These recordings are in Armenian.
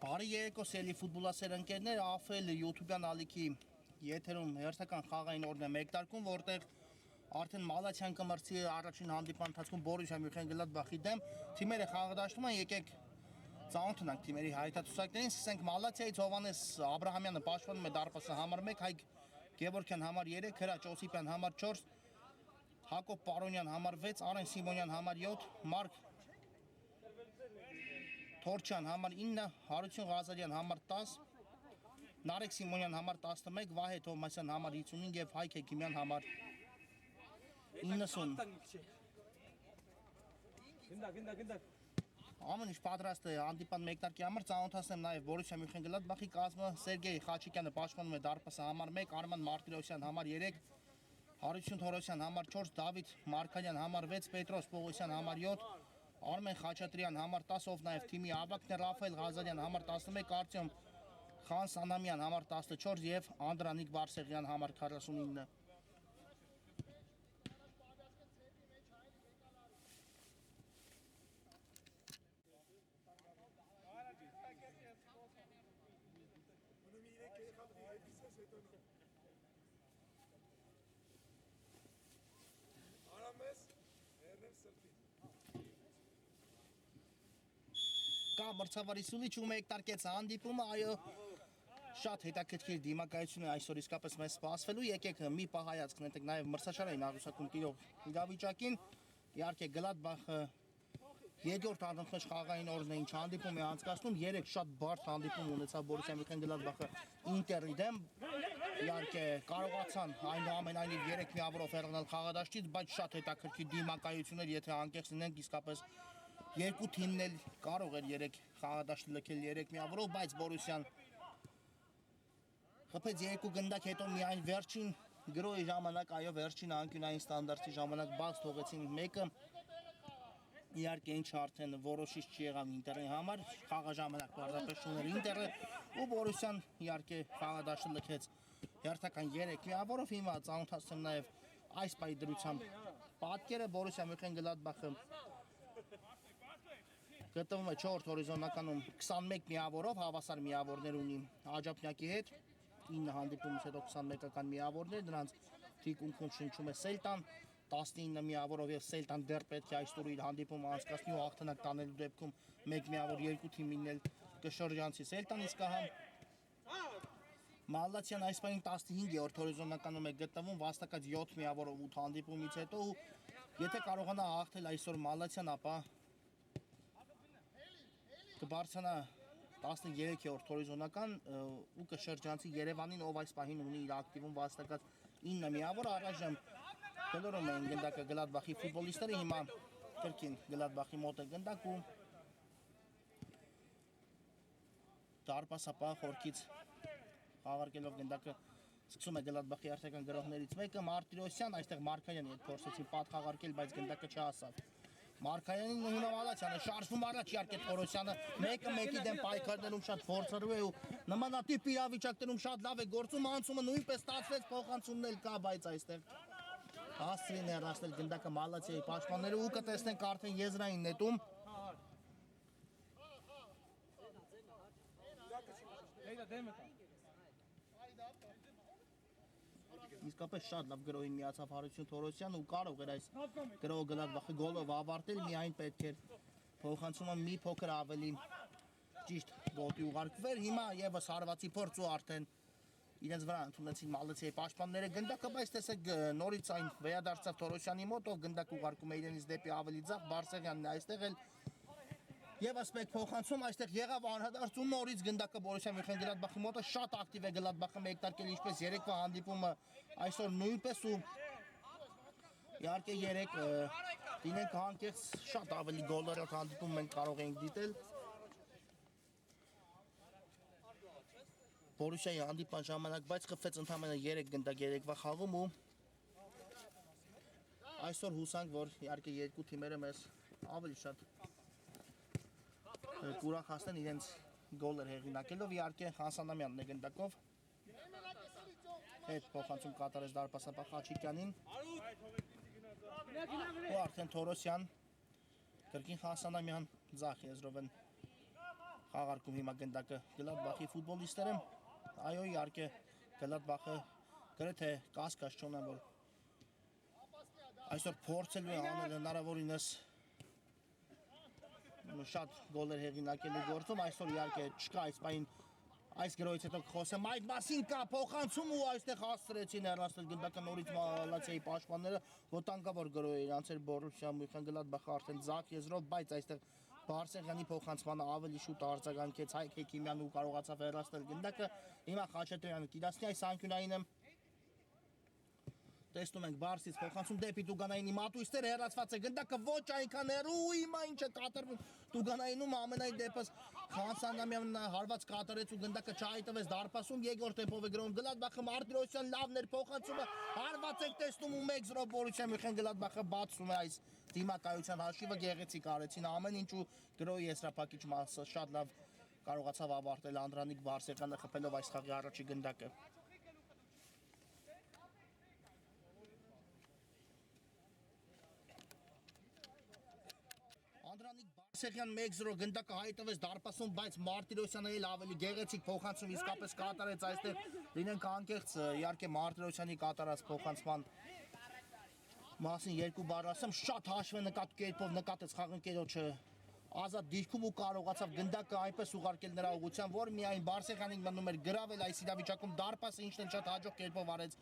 Բարի երեկո սելի ֆուտբոլասեր ընկերներ, Աֆել YouTube-յան ալիքի եթերում հերթական խաղային օրն է մեկտարկում, որտեղ արդեն Մալաթյան կմրցի առաջին հանդիպման ընթացքում Բորուսիա Մյունխեն-Գլադբախի դեմ թիմերը խաղադաշտում են, եկեք ծանոթանանք թիմերի հայտարարություններին, սկսենք Մալաթիայից Հովհաննես Աբրահամյանը պաշտպանում է դարպասը համար 1, Հայկ Գևորգյան համար 3, Հրաչ Օսիպյան համար 4, Հակոբ Պարոնյան համար 6, Արեն Սիմոնյան համար 7, Մարկ Թորչյան համար 9, Հարություն Ղազարյան համար 10, Նարեկ Սիմոնյան համար 11, Վահե Թովմասյան համար 55 և Հայկ Հեքիմյան համար 90։ Ամեն ինչ պատրաստ է հանդիպան մեկնարկի համար, ծանոթացնեմ նաև Բորուսիա Մյունխեն-Գլադբախի կազմը, Սերգեյ Խաչիկյանը պաշտպանում է դարպասը համար 1, Արման Մարտիրոսյան համար 3, Հարություն Թորոսյան համար 4, Դավիթ Մարկարյան համար 6, Պետրոս Պողոսյան համար 7, Արմեն Խաչատրյան համար 10, ով նաև թիմի ավագն է, Ռաֆայել Ղազարյան համար 11, Արտյոմ Խան Սանամյան համար 14 և Անդրանիկ Բարսեղյան համար 49։ Կա մրցավարի սուլիչ ու մեկտարկեց հանդիպումը, այո, շատ հետաքրքիր դիմակայություն է այսօր իսկապես մեզ սպասվելու, եկեք մի պահ հայացք նետենք նաև մրցաշարային աղյուսակում տիրող իրավիճակին, իհարկե Գլադբախը երկրորդ առնթմեջ խաղային օրն է ինչ հանդիպում է անցկացնում, 3 շատ բարդ հանդիպում ունեցավ Բորուսիա Մյունխեն-Գլադբախը Ինտերի դեմ, իհարկե կարողացան այնուամենայնիվ 3 միավորով հեռանալ խաղադաշտից, բայց շատ հետաքրքիր դիմակայություններ, եթե անկեղծ լինենք, իսկապես երկու թիմն էլ կարող էր 3 խաղադաշտ լքել 3 միավորով, բայց Բորուսիան խփեց 2 գնդակ, հետո միայն վերջին գրոյի ժամանակ, այո, վերջին անկյունային ստանդարտի ժամանակ բաց թողեցին մեկը, իհարկե ինչ արդեն որոշիչ չեղավ Ինտերի համար, խաղաժամանակ պարզապես չուներ Ինտերը ու Բորուսիան իհարկե խաղադաշտը լքեց հերթական 3 միավորով, հիմա ծանոթացնեմ նաև այս պահի դրությամբ պատկերը, Բորուսիա Մյունխեն-Գլադբախը գտնվում է 4-րդ հորիզոնականում 21 միավորով, հավասար միավորներ ունի Աջափնյակի հետ, 9 հանդիպումից հետո 21-ական միավորներ, նրանց թիկունքում շնչում է Սելտան, 19 միավորով և Սելտան դեռ պետք է այս տուրը իր հանդիպումը անցկացնի ու հաղթանակ տանելու դեպքում 1 միավոր երկու թիմին էլ կշրջանցի Սելտան, իսկ ահա Մալաթիան այս պահին 15-րդ հորիզոնականում է գտնվում, վաստակած 7 միավորով 8 հանդիպումից հետո ու եթե կարողանա հաղթել այսօր Մալաթիան, ապա կբարձրանա 13-րդ հորիզոնական ու կշրջանցի Երևանին, ով այս պահին ունի իր ակտիվում վաստակած 9 միավոր, առայժմ գլորում են գնդակը Գլադբախի ֆուտբոլիստները, հիմա կրկին Գլադբախի մոտ է գնդակ ու դարպասապահ խորքից խաղարկելով գնդակը սկսում է Գլադբախի արդյական գրողներից մեկը, Մարտիրոսյան, այստեղ Մարկարյանի հետ փորձեցին պատ խաղարկել, բայց գնդակը չհասավ։ Մարկարյանին ու հիմա Մալաթյանը շարժվում առաջ, իհարկե Թորոսյանը մեկը մեկի դեմ պայքարներում շատ փորձառու է ու նմանատիպ իրավիճակներում շատ լավ է գործում, անցումը նույնպես ստացվեց, փոխանցումն էլ կա, բայց այստեղ հասցրին հեռացնել գնդակը Մալաթիայի պաշտպանները ու կտեսնենք արդեն եզրային նետում։ Իսկապես շատ լավ գրոհին միացավ Հարություն Թորոսյանը ու կարող էր այս գրողը Գլադբախի գոլով ավարտել, միայն պետք էր փոխանցումը մի փոքր ավելի ճիշտ գոտի ուղարկվեր, հիմա եւս հարվածի փորձ ու արդեն իրենց վրա ընդունեցին Մալաթիայի պաշտպանները գնդակը, բայց տեսեք նորից այն վերադարձավ Թորոսյանի մոտ, ով գնդակ ուղարկում է իրենից դեպի ավելի ձախ, Բարսեղյանն այստեղ էլ Եվս մեկ փոխանցում այստեղ եղավ անդրադարձ ու նորից գնդակը Բորուսիա Մյունխեն-Գլադբախի մոտը շատ ակտիվ է Գլադբախը մեկտարկել ինչպես երեկվա հանդիպումը այսօր նույնպես ու իհարկե երեք դինենք հանկեղծ շատ ավելի գոլերով հանդիպում մենք կարող ենք դիտել Բորուսիայի հանդիպման ժամանակ բայց խփվեց ընդամենը 3 գնդակ երեկվա խաղում ու այսօր հուսանք որ իհարկե երկու թիմերը մեզ ավելի շատ կուրախացնեն իրենց գոլեր հեղինակելով իհարկե Հասանամյանն է գնդակով հետ փոխանցում կատարեց դարպասապահ Խաչիկյանին ու արդեն Թորոսյան կրկին Հասանամյան ձախ եզրով են խաղարկում հիմա գնդակը Գլադբախի ֆուտբոլիստները այո իհարկե Գլադբախը գրեթե կասկած չունեմ որ այսօր փորձելու է անել հնարավորինս շատ գոլեր հեղինակելու գործում այսօր իհարկե չկա այս պայն այս գրոյից հետո խոսեմ այդ մասին կա փոխանցում ու այստեղ հասցրեցին հեռացնել գնդակը նորից Մալացիայի պաշտպանները վտանգավոր գրոյ իրանց էր Բորուսիա Մյունխեն-Գլադբախը արդեն ձախ եզրով բայց այստեղ Բարսեղյանի փոխանցմանը ավելի շուտ արձագանքեց Հայկ Հեքիմյանն ու կարողացավ հեռացնել գնդակը հիմա Խաչատրյանը կիրացնի այս անկյունայինը տեսնում ենք Բարսից փոխանցում դեպի Տուգանայինի մատույցները հեռացված է գնդակը ոչ այնքան հեռու հիմա ինչ է կատարվում Տուգանայինում ամենայն դեպս Հասանամյանն հարված կատարեց ու գնդակը չհայտվեց դարպասում Եգոր Տեմպով է գրովում Գլադբախը Մարտիրոսյան լավն էր փոխանցումը հարված ենք տեսնում ու 1-0 Բորուսիա Մյունխեն-Գլադբախը բացում է այս դիմակայության հաշիվը գեղեցիկ արեցին ամեն ինչ ու գրոյի եզրափակիչ մասը շատ լավ կարողացավ ավարտել Անդրանիկ Բարսեղյանը խփելով այս խաղի առաջի գնդակը Անդրանիկ Բարսեղյան 1-0 գնդակը հայտվեց դարպասում, բայց Մարտիրոսյանը էլ ավելի գեղեցիկ փոխանցում իսկապես կատարեց այստեղ լինենք անկեղծ իհարկե Մարտիրոսյանի կատարած փոխանցման մասին երկու բառ ասեմ շատ հաշվենկատ կերպով նկատեց խաղընկերոջը Ազատ դիրքում ու կարողացավ գնդակը այնպես ուղարկել նրա ուղղությամբ, որ միայն Բարսեղյանին մնում էր գրավել այս իրավիճակում դարպասը ինչն էլ շատ հաջող կերպով արեց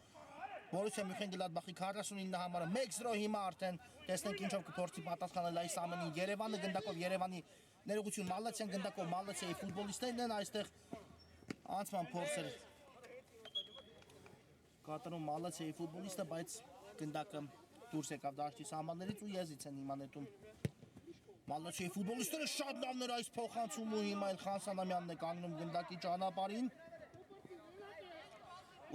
Բորուսիա Մյունխեն-Գլադբախի 49 համարը 1-0 հիմա արդեն տեսնենք ինչով կփորձի պատասխանել այս ամենին Երևանը գնդակով Երևանի ներողություն Մալացյան գնդակով Մալացիայի ֆուտբոլիստներն են այստեղ անցման փորձեր կատարում Մալացիայի ֆուտբոլիստը բայց գնդակը դուրս եկավ դաշտի սահմաններից ու եզից են հիմա նետում Մալացիայի ֆուտբոլիստները շատ լավն էր այս փոխանցումը հիմա էլ Հասանամյանն է կանգնում գնդակի ճանապարհին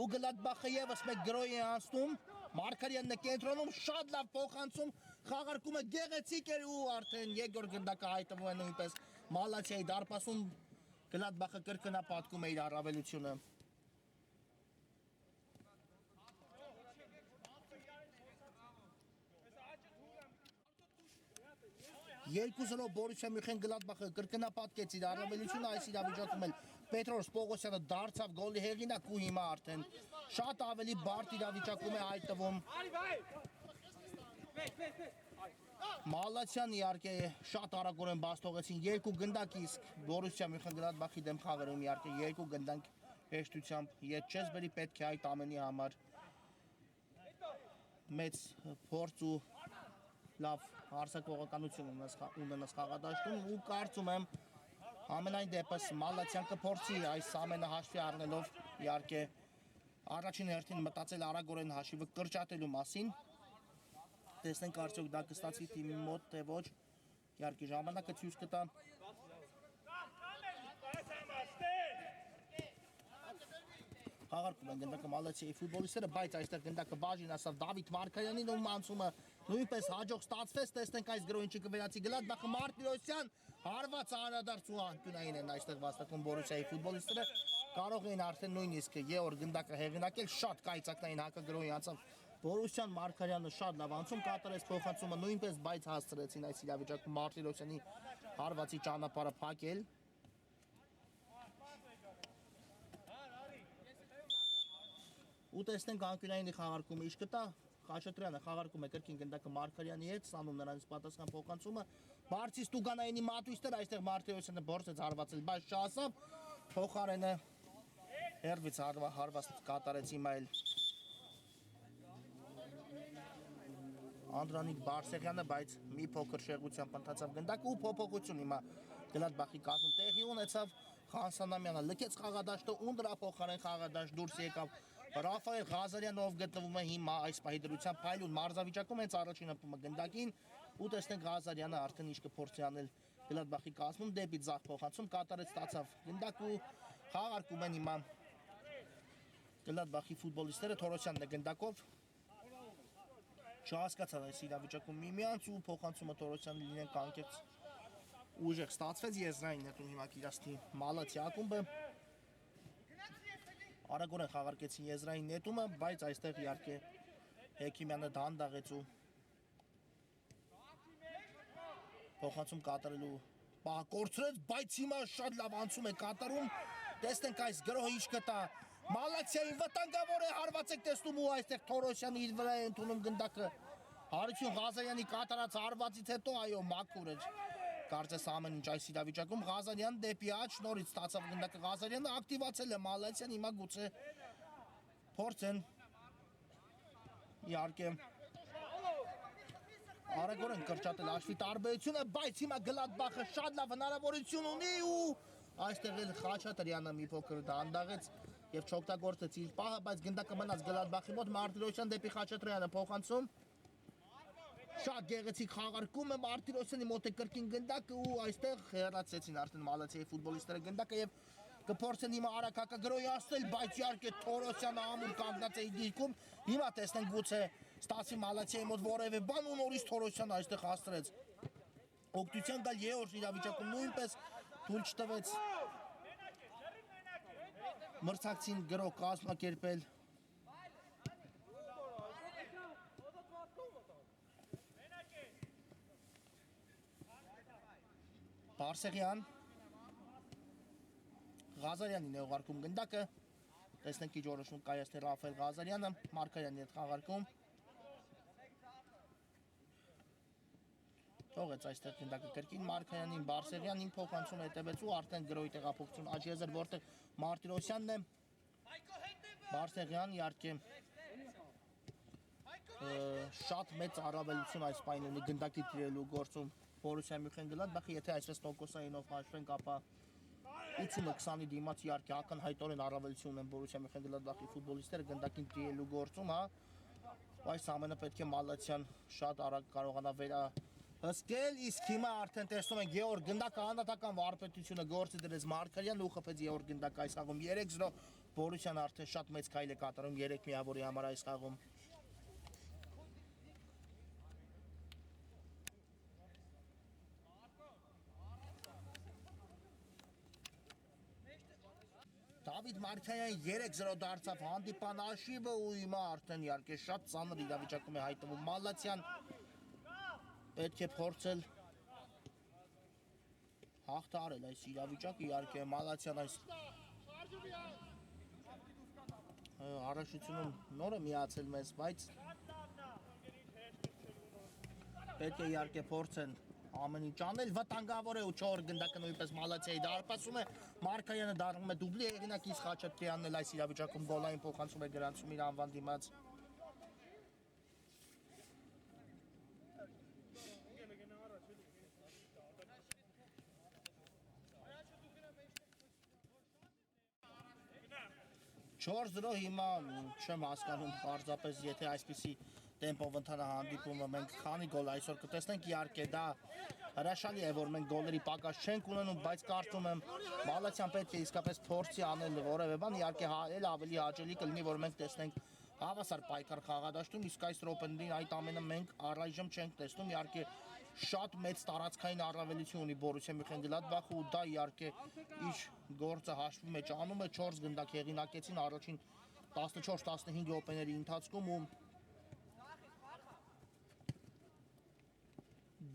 ու Գլադբախը եւս մեկ գրոյ է անցնում Մարկարյանն է կենտրոնում շատ լավ փոխանցում խաղարկումը գեղեցիկ էր ու արդեն Եգոր գնդակը հայտվում է նույնպես Մալացիայի դարպասում Գլադբախը կրկնապատկում է իր առավելությունը Երկուսնով Բորուսիա Մյունխեն-Գլադբախը կրկնապատկեց իր առավելությունը այս իրավիճակում էլ Պետրոս Պողոսյանը դարձավ գոլի հեղինակ ու հիմա արդեն շատ ավելի բարդ իրավիճակում է հայտնվում Մալացյան իհարկե շատ արագորեն բաց թողեցին երկու գնդակ իսկ Բորուսիա Մյունխեն-Գլադբախի դեմ խաղերում իհարկե երկու գնդակ հեշտությամբ ետ չես բերի պետք է այդ ամենի համար մեծ փորձ ու լավ հարցակողականություն ունենաս խաղադաշտում ու կարծում եմ ամենայն դեպս Մալացյան կփորձի այս ամենը հաշվի առնելով իհարկե առաջին հերթին մտածել արագորեն հաշիվը կրճատելու մասին տեսնենք արդյոք դա կստացվի թիմի մոտ թե ոչ իհարկե ժամանակը ցույց կտա Խաղարկում են գնդակը Մալացիայի ֆուտբոլիստները, բայց այստեղ գնդակը բաժին ասավ Դավիթ Մարկարյանին ու անցումը նույնպես հաջող ստացվեց, տեսնենք այս գրոյին կվերացի Գլադբախը Մարտիրոսյան հարված անդրադարձ ու անկյունային են այստեղ վաստակում Բորուսիայի ֆուտբոլիստները կարող են արդեն նույնիսկ Եոր գնդակը հեղինակել շատ կայծակնային հակագրոյի անցավ Բորուսյան Մարկարյանը շատ լավ անցում կատարեց փոխանցումը նույնպես բայց հասցրեցին այս իրավիճակում Մարտիրոսյանի հարվածի ճանապարհը փակել ու տեսնենք անկյունայինի խաղարկումը ինչ կտա Խաչատրյանը խաղարկում է կրկին գնդակը Մարկարյանի հետ ստանում նրանից պատասխան փոխանցումը Բարսից Տուգանայինի մատույցներ այստեղ Մարտիրոսյանը փորձեց հարվածել բայց չհասավ փոխարենը հերվից հարված կատարեց հիմա էլ Անդրանիկ Բարսեղյանը, բայց մի փոքր շեղությամբ ընթացավ գնդակը ու փոփոխություն հիմա Գլադբախի կազմում տեղի ունեցավ Խանսանամյանը լքեց խաղադաշտը ու նրա փոխարեն խաղադաշտ դուրս եկավ Ռաֆայել Ղազարյանով գտնվում է հիմա այս պահի դրությամբ փայլուն մարզավիճակում հենց առաջին հպումը գնդակին ու տեսնենք Ղազարյանը արդեն ինչ կփորձի անել Գլադբախի կազմում դեպի ձախ փոխանցում կատարեց ստացավ գնդակ ու խաղարկում են հիմա Գլադբախի ֆուտբոլիստները Թորոսյանն է գնդակով չհասկացան այս իրավիճակում միմյանց ու փոխանցումը Թորոսյանը լինեն կանգեց ուժեղ ստացվեց եզրային նետում հիմա Կիրասնի Մալացի ակումբը արագորեն խաղարկեցին եզրային նետումը, բայց այստեղ իհարկե Հեքիմյանը դանդաղեց ու փոխանցում կատարելու պահ կորցրեց, բայց հիմա շատ լավ անցում է կատարում տեսնենք այս գրոհը ինչ կտա Մալացիային վտանգավոր է հարված եք տեսնում ու այստեղ Թորոսյանը իր վրա է ընդունում գնդակը Հարություն Ղազարյանի կատարած հարվածից հետո այո մաքուր էր կարծես ամեն ինչ այս իրավիճակում Ղազարյան դեպի աջ նորից ստացավ գնդակը Ղազարյանը ակտիվացել է Մալացյան հիմա գուցե փորձեն իհարկե արագորեն կրճատել աշվի տարբերությունը բայց հիմա Գլադբախը շատ լավ հնարավորություն ունի ու այստեղ էլ Խաչատրյանը մի փոքր դանդաղեց եւ չօգտագործեց իր պահը, բայց գնդակը մնաց Գլադբախի մոտ Մարտիրոսյան դեպի Խաչատրյանը փոխանցում։ Շատ գեղեցիկ խաղարկում է Մարտիրոսյանի մոտ է կրկին գնդակը ու այստեղ հեռացեցին արդեն Մալացիայի ֆուտբոլիստները գնդակը եւ կփորձեն հիմա արագ հակագրոյացնել, բայց իհարկե Թորոսյանը ամուր կանգնած է իր դիրքում։ Հիմա տեսնենք գուցե ստացի Մալացիայի մոտ որևէ բան ու նորից Թորոսյանը այստեղ հաստրեց։ Օգտության գալ երրորդ իրավիճակում նույնպես թույլ չտվեց մրցակցին գրող կազմակերպել Բարսեղյան Ղազարյանին է ուղարկում գնդակը տեսնենք ինչ որոշում կայացնել Ռաֆայել Ղազարյանը Մարկարյանի հետ խաղարկում թողեց այստեղ գնդակը կրկին Մարկարյանին Բարսեղյանին փոխանցում հետևեց ու արդեն գրոյի տեղափոխություն Աչիեզեր որտեղ Մարտիրոսյանն է Բարսեղյան իհարկե շատ մեծ առավելություն այս պայն ունի գնդակի տիրելու գործում Բորուսիա Մյունխեն-Գլադբախը եթե այսպես տոկոսայինով հաշվենք ապա 80-20-ի դիմաց իհարկե ակնհայտորեն առավելություն են Բորուսիա Մյունխեն-Գլադբախի ֆուտբոլիստները գնդակին տիրելու գործում հա այս ամենը պետք է Մալացյան շատ արագ կարողանա վերահսկել իսկ հիմա արդեն տեսնում ենք Գեորգ գնդակը անհատական վարպետությունը գործի դրեց Մարկարյանն ու խփեց Գեորգ գնդակը այս խաղում 3-0 Բորուսիան արդեն շատ մեծ քայլ է կատարում 3 միավորի համար այս խաղում Դավիթ Մարկարյանը 3-0 դարձավ հանդիպան աշիվը ու հիմա արդեն իհարկե շատ ծանր իրավիճակում է հայտնվում Մալացյան պետք է փորձել հաղթահարել այս իրավիճակը իհարկե Մալացյան այս առաջությունում նորը միացել մեզ բայց պետք է իհարկե փորձեն ամեն ինչ անել վտանգավոր է ու 4 գնդակը նույնպես Մալացիայի դարպասում է Մարկարյանը դառնում է դուբլի հեղինակից Խաչատրյանն էլ այս իրավիճակում գոլային փոխանցում է գրանցում իր անվան դիմաց Չորս դրո հիմա չեմ հասկանում պարզապես եթե այսպիսի տեմպով ընթանա հանդիպումը մենք քանի գոլ այսօր կտեսնենք իհարկե դա հրաշալի է որ մենք գոլերի պակաս չենք ունենում բայց կարծում եմ Մալացյան պետք է իսկապես փորձի անել որևէ բան իհարկե էլ ավելի հաճելի կլինի որ մենք տեսնենք հավասար պայքար խաղադաշտում իսկ այս րոպեներին այդ ամենը մենք առայժմ չենք տեսնում իհարկե շատ մեծ տարածքային առավելություն ունի Բորուսիա Մյունխեն-Գլադբախը ու դա իհարկե իր գործը հաշվի մեջ անում է 4 գնդակ հեղինակեցին առաջին 14-15 րոպեների ընթացքում ու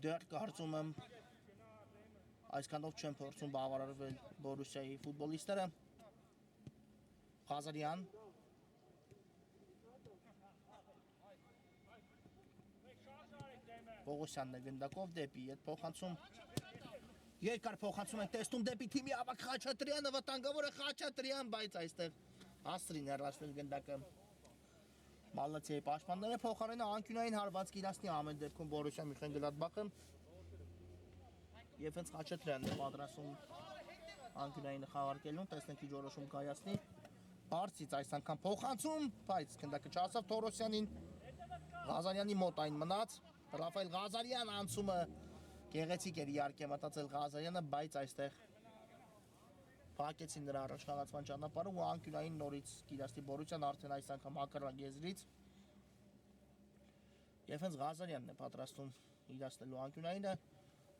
դեռ կարծում եմ այսքանով չեն փորձում բավարարվել Բորուսիայի ֆուտբոլիստները Ղազարյան Պողոսյանն է գնդակով դեպի հետ փոխանցում երկար փոխանցում են տեսնում դեպի թիմի ավակ Խաչատրյանը վտանգավոր է Խաչատրյան բայց այստեղ հասցրին հեռացնել գնդակը Մալացիայի պաշտպանները փոխարենը անկյունային հարված կիրասնի ամեն դեպքում Բորուսիա Մյունխենգլադբախը եւ հենց Խաչատրյանն է պատրաստում անկյունային խաղարկելուն, տեսնենք ինչ որոշում կայացնի։ Բարձից այս անգամ փոխանցում, բայց քնդակը չասավ Թորոսյանին, Ղազարյանի մոտ այն մնաց, Ռաֆայել Ղազարյան անցումը գեղեցիկ էր իհարկե մտածել Ղազարյանը, բայց այստեղ փակեցին նրա առաջխաղացման ճանապարհը ու անկյունային նորից Կիրասնի Բորուսյան արդեն այս անգամ հակառակ եզրից եւ հենց Ղազարյանն է պատրաստում իրացնելու անկյունայինը։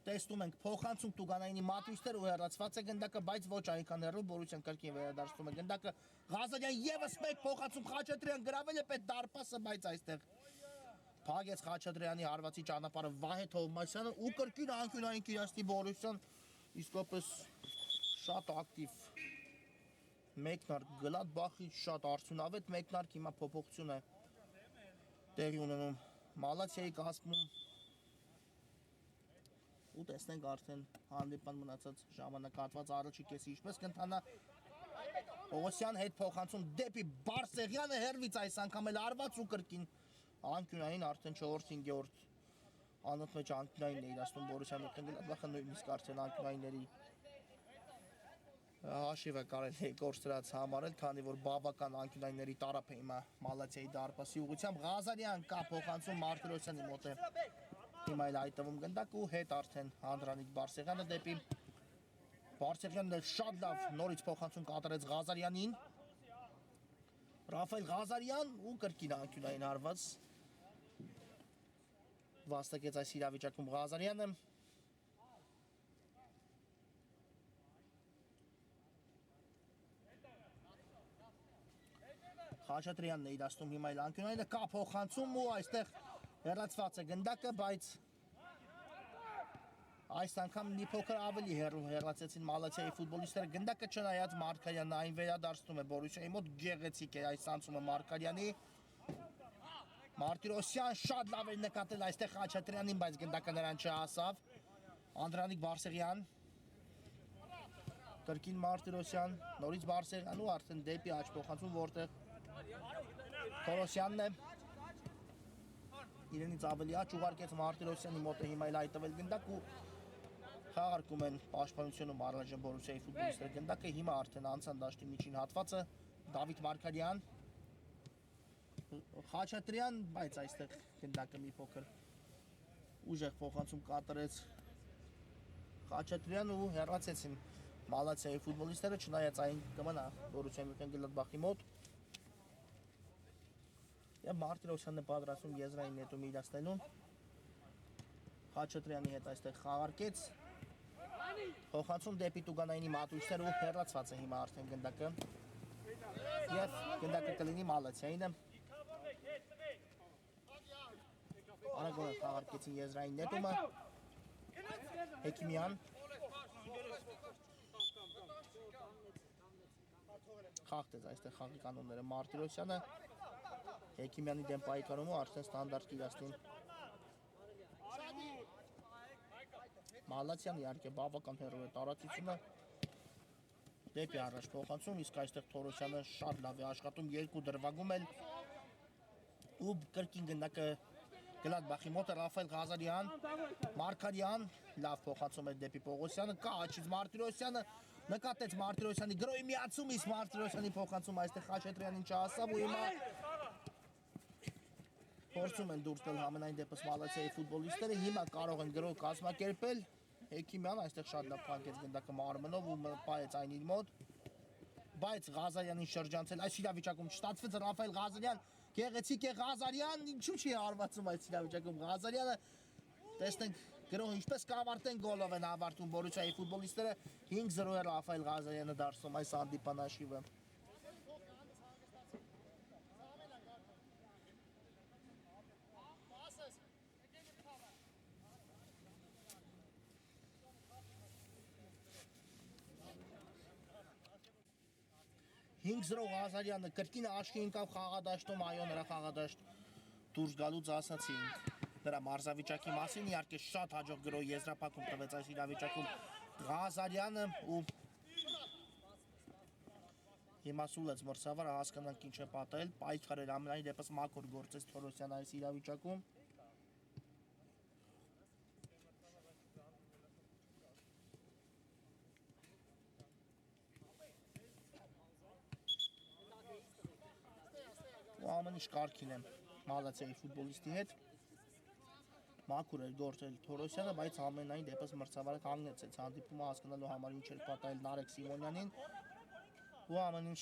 Տեսնում ենք փոխանցում Տուգանայինի մատույցներ ու հեռացված է գնդակը, բայց ոչ այնքան հեռու Բորուսյան կրկին վերադարձնում է գնդակը։ Ղազարյան եւս մեկ փոխանցում Խաչատրյան գրավել է պետ դարպասը, բայց այստեղ փակեց Խաչատրյանի հարվածի ճանապարհը Վահե Թովմասյանը ու կրկին անկյունային Կիրասնի Բորուսյան իսկապես շատ ակտիվ մեկնարկ Գլադբախի շատ արդյունավետ մեկնարկ հիմա փոփոխություն է տեղի ունենում Մալացիայի կազմում ու տեսնենք արդեն հանդիպան մնացած ժամանակահատված առաջի կեսի ինչպես կընթանա Պողոսյան հետ փոխանցում դեպի Բարսեղյանը հերվից այս անգամ էլ արված ու կրկին անկյունային արդեն 4-5-րդ անոթ մեջ անկյունային է իրացնում Բորուսիա Մյունխենգլադբախը նույնիսկ արդեն անկյունայինների հաշիվը կարելի է կորցրած համարել, քանի որ բավական անկյունայինների տարապ է հիմա Մալացիայի դարպասի ուղղությամբ Ղազարյան կա փոխանցում Մարտիրոսյանի մոտ է հիմա էլ այտվում գնդակ ու հետ արդեն Անդրանիկ Բարսեղյանը դեպի Բարսեղյանն էլ շատ լավ նորից փոխանցում կատարեց Ղազարյանին Ռաֆայել Ղազարյան ու կրկին անկյունային հարված վաստակեց այս իրավիճակում Ղազարյանը Խաչատրյանն է իրացնում հիմա էլ անկյունայինը կա փոխանցում ու այստեղ հեռացված է գնդակը, բայց այս անգամ մի փոքր ավելի հեռու հեռացեցին Մալացիայի ֆուտբոլիստները գնդակը չնայած Մարկարյանն այն վերադարձնում է Բորուսիայի մոտ գեղեցիկ է այս անցումը Մարկարյանի Մարտիրոսյան շատ լավ էր նկատել այստեղ Խաչատրյանին, բայց գնդակը նրան չհասավ Անդրանիկ Բարսեղյան կրկին Մարտիրոսյան նորից Բարսեղյան ու արդեն դեպի աջ փոխանցում որտեղ Թորոսյանն է իրենից ավելի աջ ուղարկեց Մարտիրոսյանի մոտ է հիմա էլ այտվել գնդակ ու խաղարկում են պաշտպանությունում առայժմ Բորուսիայի ֆուտբոլիստները գնդակը հիմա արդեն անցան դաշտի միջին հատվածը Դավիթ Մարկարյան Խաչատրյան, բայց այստեղ գնդակը մի փոքր ուժեղ փոխանցում կատարեց Խաչատրյան ու հեռացեցին Մալացիայի ֆուտբոլիստները չնայած այն կմնա Բորուսիա Մյունխենգլադբախի մոտ եւ Մարտիրոսյանն է պատրաստում եզրային նետում իրացնելուն Խաչատրյանի հետ այստեղ խաղարկեց փոխանցում դեպի Տուգանայինի մատույցներ ու հեռացված է հիմա արդեն գնդակը եւ գնդակը կլինի Մալացիայինը Արագորեն խաղարկեցին եզրային նետումը Հեքիմյան խաղթեց այստեղ խաղի կանոնները Մարտիրոսյանը Հեքիմյանի դեմ պայքարումը արդեն ստանդարտ Կիրասնին Մալացյան իհարկե բավական հեռու է տարածությունը դեպի առաջ փոխանցում իսկ այստեղ Թորոսյանը շատ լավ է աշխատում երկու դրվագում էլ ու կրկին գնդակը Գլադբախի մոտ է Ռաֆայել Ղազարյան Մարկարյան լավ փոխանցում է դեպի Պողոսյանը կա աչից Մարտիրոսյանը նկատեց Մարտիրոսյանի գրոյի միացում իսկ Մարտիրոսյանի փոխանցում այստեղ Խաչատրյանին չհասավ ու հիմա փորձում են դուրս գալ համենայն դեպս Մալացիայի ֆուտբոլիստները հիմա կարող են գրոհ կազմակերպել Հեքիմյան այստեղ շատ լավ փակեց գնդակը մարմնով ու պայեց այն իր մոտ բայց Ղազարյանին շրջանցել այս իրավիճակում չստացվեց Ռաֆայել Ղազարյան գեղեցիկ է Ղազարյան ինչու՞ չի հարվածում այս իրավիճակում Ղազարյանը տեսնենք գրոհը ինչպես կավարտեն գոլով են ավարտում Բորուսիայի ֆուտբոլիստները 5-0 է Ռաֆայել Ղազարյանը դարձնում այս հանդիպան հաշիվը 5-0 Ղազարյանը կրկին աչքի ընկավ խաղադաշտում, այո նրա խաղադաշտ դուրս գալուց ասացինք նրա մարզավիճակի մասին, իհարկե շատ հաջող գրոհ եզրափակում տվեց այս իրավիճակում Ղազարյանը ու Հիմա սուլեց մրցավարը հասկանանք ինչ է պատահել, պայքարել ամենայն դեպս մաքուր գործեց Թորոսյանը այս իրավիճակում։ Ու ամեն ինչ կարգին է Մալացիայի ֆուտբոլիստի հետ։ Մաքուր էր գործել Թորոսյանը, բայց ամենայն դեպս մրցավարը կանգնեցեց հանդիպումը հասկանալու համար ինչ էր պատահել Նարեկ Սիմոնյանին։ Ու ամեն ինչ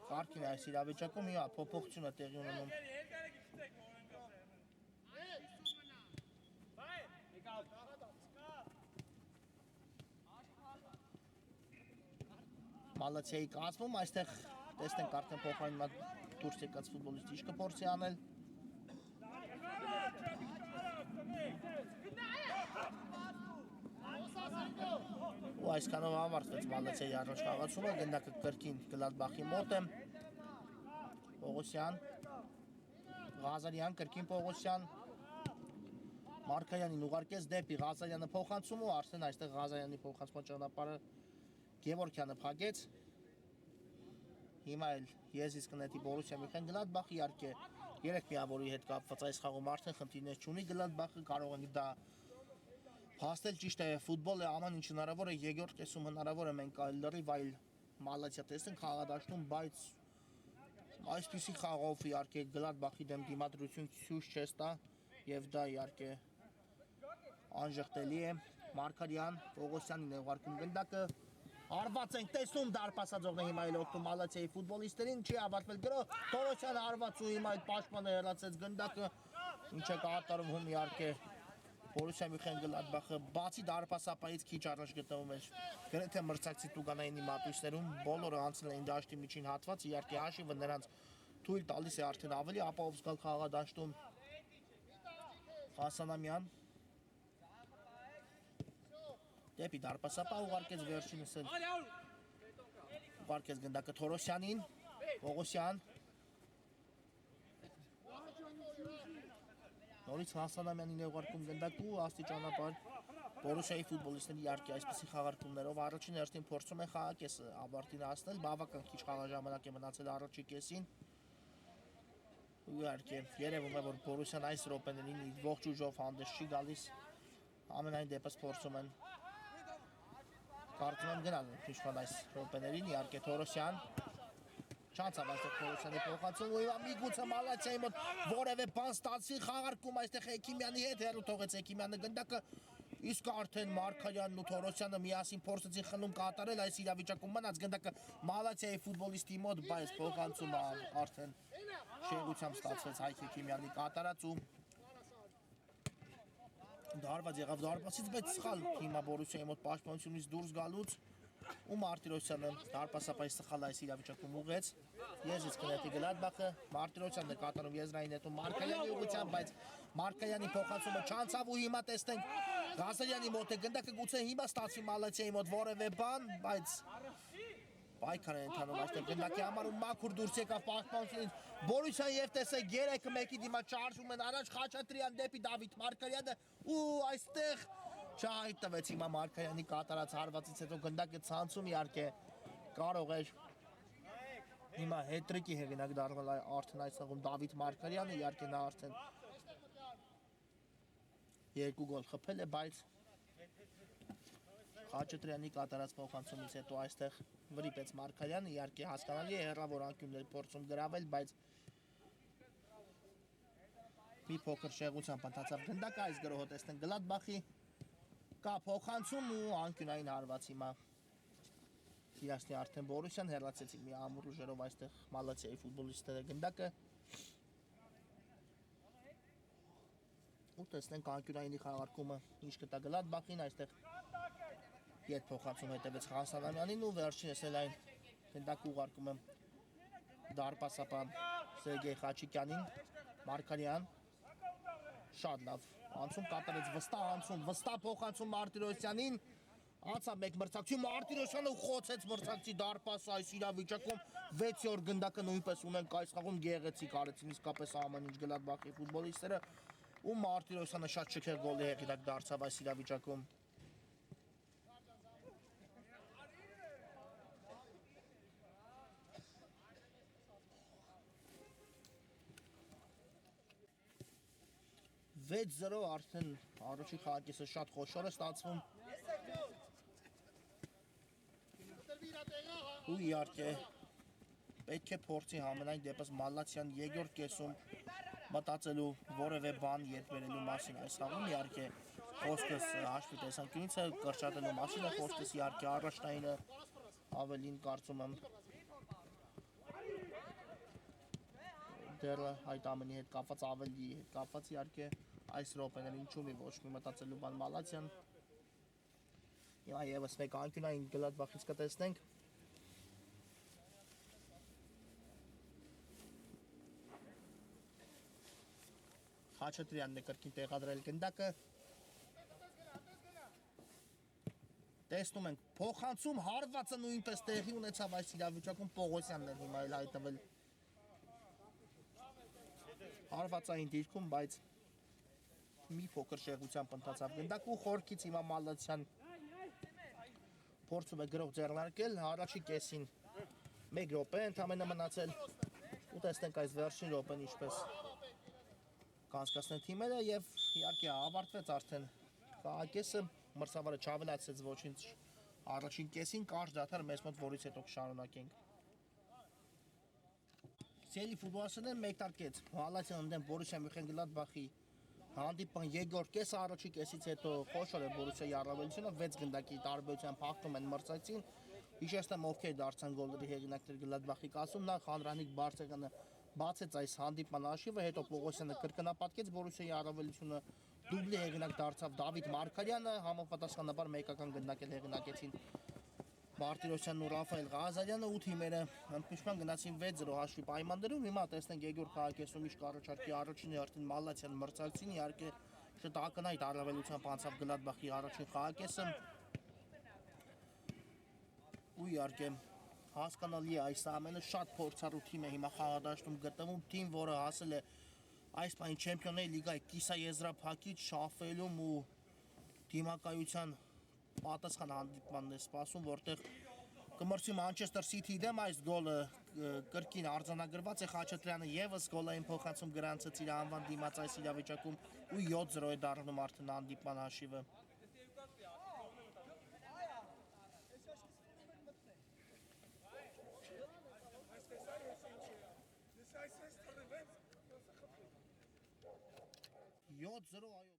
կարգին է այս իրավիճակում, հիմա փոփոխություն է տեղի ունենում։ Մալացիայի կազմում այստեղ տեսնենք արդեն փոխարինը դուրս եկած ֆուտբոլիստի ինչ կփորձի անել։ Ու այսքանով ավարտվեց Մալացիայի առաջ խաղացումը, գնդակը կրկին Գլադբախի մոտ է։ Պողոսյան, Ղազարյան, կրկին Պողոսյան, Մարկայանին ուղարկեց դեպի Ղազարյանը փոխանցում ու արդեն այստեղ Ղազարյանի փոխանցման ճանապարհը Գևորգյանը փակեց։ Հիմա էլ եզիս կնետի Բորուսիա Մյունխեն-Գլադբախ, իհարկե 3 միավորի հետ կապված այս խաղում արդեն խնդիրներ չունի Գլադբախը, կարող են դա փաստել, ճիշտ է, ֆուտբոլը ամեն ինչ հնարավոր է, երկրորդ կեսում հնարավոր է մենք լրիվ այլ Մալացիա տեսնենք խաղադաշտում, բայց այսպիսի խաղով իհարկե Գլադբախի դեմ դիմադրություն ցույց չես տա եւ դա իհարկե անժխտելի է։ Մարկարյան Պողոսյանին է ուղարկում գնդակը, արված ենք տեսնում դարպասաձողն է հիմա էլ օգնում Մալացիայի ֆուտբոլիստերին, չի ավարտվել գրո, Թորոսյանը արված ու հիմա այդ պաշտպանը հեռացեց գնդակը, ինչ է կատարվում իհարկե Բորուսիա Մյունխեն-Գլադբախը բացի դարպասապայից քիչ առաջ գտնվում էր գրեթե մրցակցի տուգանայինի մատույցներում, բոլորը անցել էին դաշտի միջին հատված, իհարկե հաշիվը նրանց թույլ տալիս է արդեն ավելի ապահով զգալ խաղադաշտում։ Ղասանամյան դեպի դարպասապա ուղարկեց վերջինս ուղարկեց գնդակը Թորոսյանին, Պողոսյան նորից Ղասանամյանին է ուղարկում գնդակը ու աստիճանաբար Բորուսիայի ֆուտբոլիստները իհարկե այսպիսի խաղարկումներով առաջին հերթին փորձում են խաղակեսը ավարտին հասնել, բավական քիչ խաղաժամանակ է մնացել առաջի կեսին։ Ու իհարկե երևում է, որ Բորուսիան այս րոպեներին ողջ ուժով հանդես չի գալիս, ամենայն դեպս փորձում են կարծում եմ գնալ թշնամի այս րոպեներին, իհարկե Թորոսյան Չանցավ այստեղ Թորոսյանի փոխանցում ու միգուցե Մալացիայի մոտ որևէ բան ստացվի խաղարկում այստեղ Էքիմյանի հետ հեռու թողեց Էքիմյանը գնդակը իսկ արդեն Մարկարյանն ու Թորոսյանը միասին փորձեցին խլում կատարել այս իրավիճակում մնաց գնդակը Մալացիայի ֆուտբոլիստի մոտ բայց փոխանցումը արդեն շեղությամբ ստացվեց Հայկ Էքիմյանի կատարած ու դարված եղավ դարպասից բայց սխալ հիմա Բորուսիայի մոտ պաշտպանությունից դուրս գալուց ու Մարտիրոսյանը դարպասապայից սխալ այս իրավիճակում ուղղեց Եզից կնետի Գլադբախը Մարտիրոսյանն է կատարում եզրային հետո Մարկայանի ուղղությամբ բայց Մարկայանի փոխանցումը չանցավ ու հիմա տեսնենք Ղազարյանի մոտ է գնդակը գուցե հիմա ստացվի Մալացիայի մոտ որևէ բան բայց պայքար է ընթանում այստեղ գնդակի համար ու մաքուր դուրս եկավ պաշտպանությունից Բորուսիան եւ տեսեք 3-1-ի դիմաց շարժում են առաջ Խաչատրյան դեպի Դավիթ Մարկարյանը ու այստեղ չհայտնվեց հիմա Մարկարյանի կատարած հարվածից հետո գնդակը ցանցում իհարկե կարող էր հիմա հետրիկի հեղինակ դառնալ արդեն այս խաղում Դավիթ Մարկարյանը իհարկե նա արդեն 2 գոլ խփել է բայց Խաչատրյանի կատարած փոխանցումից հետո այստեղ վրիպեց Մարկարյանը իհարկե հասկանալի է հեռավոր անկյուններ փորձում գրավել բայց մի փոքր շեղությամբ ընթացավ գնդակը այս գրոհը տեսնենք Գլադբախի կա փոխանցում ու անկյունային հարված հիմա Իրացնի արդեն Բորուսյան հեռացեցին մի ամուր ուժերով այստեղ Մալացիայի ֆուտբոլիստները գնդակը ու տեսնենք անկյունայինի խաղարկումը ինչ կտա Գլադբախին այստեղ Ետ փոխանցում հետևեց Ղասանամյանին ու վերջինս էլ այն գնդակը ուղարկում է դարպասապա Սերգեյ Խաչիկյանին Մարկարյան շատ լավ անցում կատարեց վստահ փոխանցում Մարտիրոսյանին անցավ մեկ մրցակցություն Մարտիրոսյանը խոցեց մրցակցի դարպասը այս իրավիճակում 6-րդ գնդակը նույնպես ունենք այս խաղում գեղեցիկ արեցին իսկապես ամեն ինչ Գլադբախի ֆուտբոլիստները ու Մարտիրոսյանը շատ շքեղ գոլի հեղինակ դարձավ այս իրավիճակում 6-0 արդեն առաջի խաղակեսը շատ խոշոր է ստացվում։ Ու իհարկե պետք է փորձի համենայն դեպս Մալացյան երկրորդ կեսում մտածելու որևէ բան երբ վերելու մասին այս խաղում, իհարկե խոսքս հաշվի տեսանկյունից է կրճատելու մասին է խոսքս, իհարկե առաջնայինը ավելին կարծում եմ դեռ այդ ամենի հետ կապված ավելի հետ կապված իհարկե այս րոպեներին չունի ոչ մի մտածելու բան Մալացյան։ Հիմա եւս մեկ անկյունային Գլադբախից կտեսնենք։ Խաչատրյանն է կրկին տեղադրել գնդակը։ Տեսնում ենք փոխանցում հարվածը նույնպես տեղի ունեցավ այս իրավիճակում Պողոսյանն էր հիմա էլ հայտնվել հարվածային դիրքում, բայց մի փոքր շեղությամբ ընթացավ գնդակը ու խորքից հիմա Մալացյան փորձում է գրող ձեռնարկել առաջի կեսին 1 րոպե ընդամենը մնացել ու տեսնենք այս վերջին րոպեն ինչպես կանցկացնեն թիմերը եւ իհարկե ավարտվեց արդեն խաղակեսը մրցավարը չավելացրեց ոչինչ առաջին կեսին կարճ դադար մեզ մոտ որից հետո կշարունակենք Սիրելի ֆուտբոլիստներ մեկ տարկեց Մալացյան դեմ Բորուսիա Մյունխեն-Գլադբախի հանդիպան երկրորդ կեսը առաջի կեսից հետո խոշոր է Բորուսիայի առավելությունը 6 գնդակի տարբերությամբ հաղթում են մրցակցին հիշեցնեմ ովքեր դարձան գոլերի հեղինակներ Գլադբախի կազմում նախ Անդրանիկ Բարսեղյանը բացեց այս հանդիպման հաշիվը հետո Պողոսյանը կրկնապատկեց Բորուսիայի առավելությունը դուբլի հեղինակ դարձավ Դավիթ Մարկարյանը համապատասխանաբար մեկական գնդակել հեղինակեցին Մարտիրոսյանն ու Ռաֆայել Ղազարյանը ու թիմերը ընդմիջման գնացին 6-0 հաշվի պայմաններում հիմա տեսնենք երկրորդ խաղակեսում ինչ կառաջարկի առաջինը արդեն Մալացյան մրցակցին իհարկե շատ ակնհայտ առավելությամբ անցավ Գլադբախի առաջին խաղակեսը ու իհարկե հասկանալի է այս ամենը շատ փորձառու թիմ է հիմա խաղադաշտում գտնվում թիմ որը հասել է այս պայն Չեմպիոնների լիգայի կիսաեզրափակիչ շաֆելում ու դիմակայության պատասխան հանդիպմանն է սպասում, որտեղ կմրցի Մանչեսթեր Սիթիի դեմ այս գոլը կրկին արձանագրված է Խաչատրյանը եւս գոլային փոխանցում գրանցեց իր անվան դիմաց այս իրավիճակում ու 7-0 է դառնում արդեն հանդիպման հաշիվը։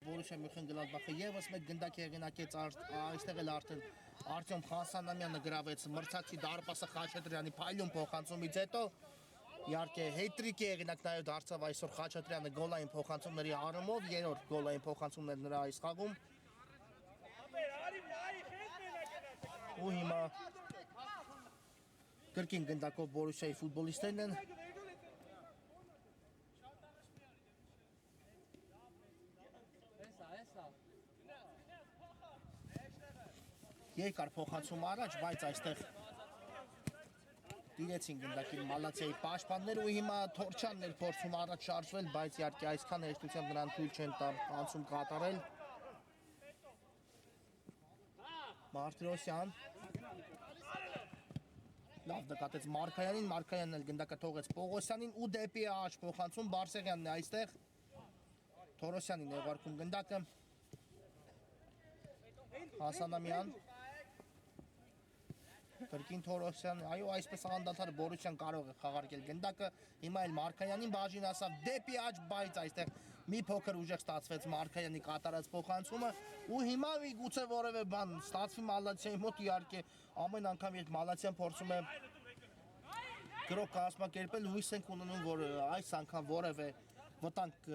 Բորուսիա Մյունխեն-Գլադբախը եւս մեկ գնդակի հեղինակեց այստեղ էլ արդեն Արտյոմ Խասանամյանը գրավեց մրցակցի դարպասը Խաչատրյանի փայլուն փոխանցումից հետո իհարկե հետրիկի հեղինակ նաեւ դարձավ այսօր Խաչատրյանը գոլային փոխանցումների առումով երրորդ գոլային փոխանցումն էր նրա այս խաղում ու հիմա կրկին գնդակով Բորուսիայի ֆուտբոլիստներն են Երկար փոխանցում առաջ, բայց այստեղ դիրեցին գնդակին Մալացիայի պաշտպաններ ու հիմա Թորչյանն էր փորձում առաջ շարժվել, բայց իհարկե այսքան հեշտությամբ նրան թույլ չեն տա անցում կատարել։ Մարտիրոսյան լավ նկատեց Մարկայանին, Մարկայանն էլ գնդակը թողեց Պողոսյանին ու դեպի աջ փոխանցում Բարսեղյանն է այստեղ։ Թորոսյանին է ուղարկում գնդակը։ Հասանամյան Կրկին Թորոսյան, այո, այսպես անդադար Բորուսյան կարող է խաղարկել գնդակը, հիմա էլ Մարկայանին բաժին ասավ դեպի աջ, բայց այստեղ մի փոքր ուժեղ ստացվեց Մարկայանի կատարած փոխանցումը ու հիմա միգուցե որևէ բան ստացվի Մալացյանի մոտ իհարկե ամեն անգամ երբ Մալացյան փորձում է գրող կազմակերպել հույս ենք ունենում որ այս անգամ որևէ վտանգ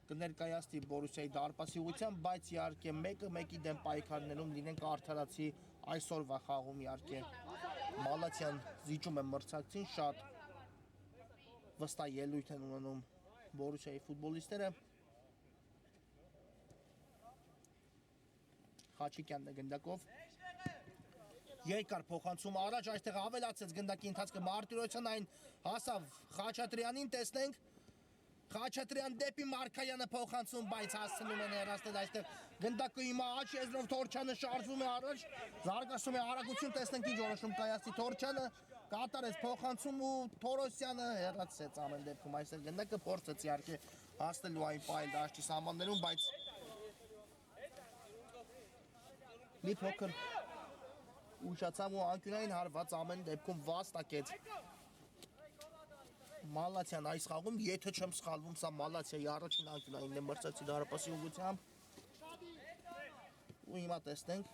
կներկայացնի Բորուսիայի դարպասի ուղղությամբ, բայց իհարկե մեկը մեկի դեմ պայքարներում լինենք արդարացի այսօրվա խաղում իհարկե Մալացյան զիջում է մրցակցին շատ վստահ ելույթ են ունենում Բորուսիայի ֆուտբոլիստները Խաչիկյանն է գնդակով երկար փոխանցում առաջ այստեղ ավելացեց գնդակի ընթացքը Մարտիրոսյան այն հասավ Խաչատրյանին տեսնենք Խաչատրյան դեպի Մարկայանը փոխանցում, բայց հասցնում են հեռացնել այստեղ գնդակը հիմա աջ եզրով Թորչյանը շարժվում է առաջ, զարգացում է արագություն, տեսնենք ինչ որոշում կայացնի Թորչյանը, կատարեց փոխանցում ու Թորոսյանը հեռացեց ամեն դեպքում այստեղ գնդակը փորձեց իհարկե հասնելու այն պայել դաշտի սահմաններում, բայց մի փոքր ուշացավ ու անկյունային հարված ամեն դեպքում վաստակեց Մալացյան այս խաղում, եթե չեմ սխալվում, սա Մալացիայի առաջին անկյունայինն է մրցակցի դարպասի ուղղությամբ ու հիմա տեսնենք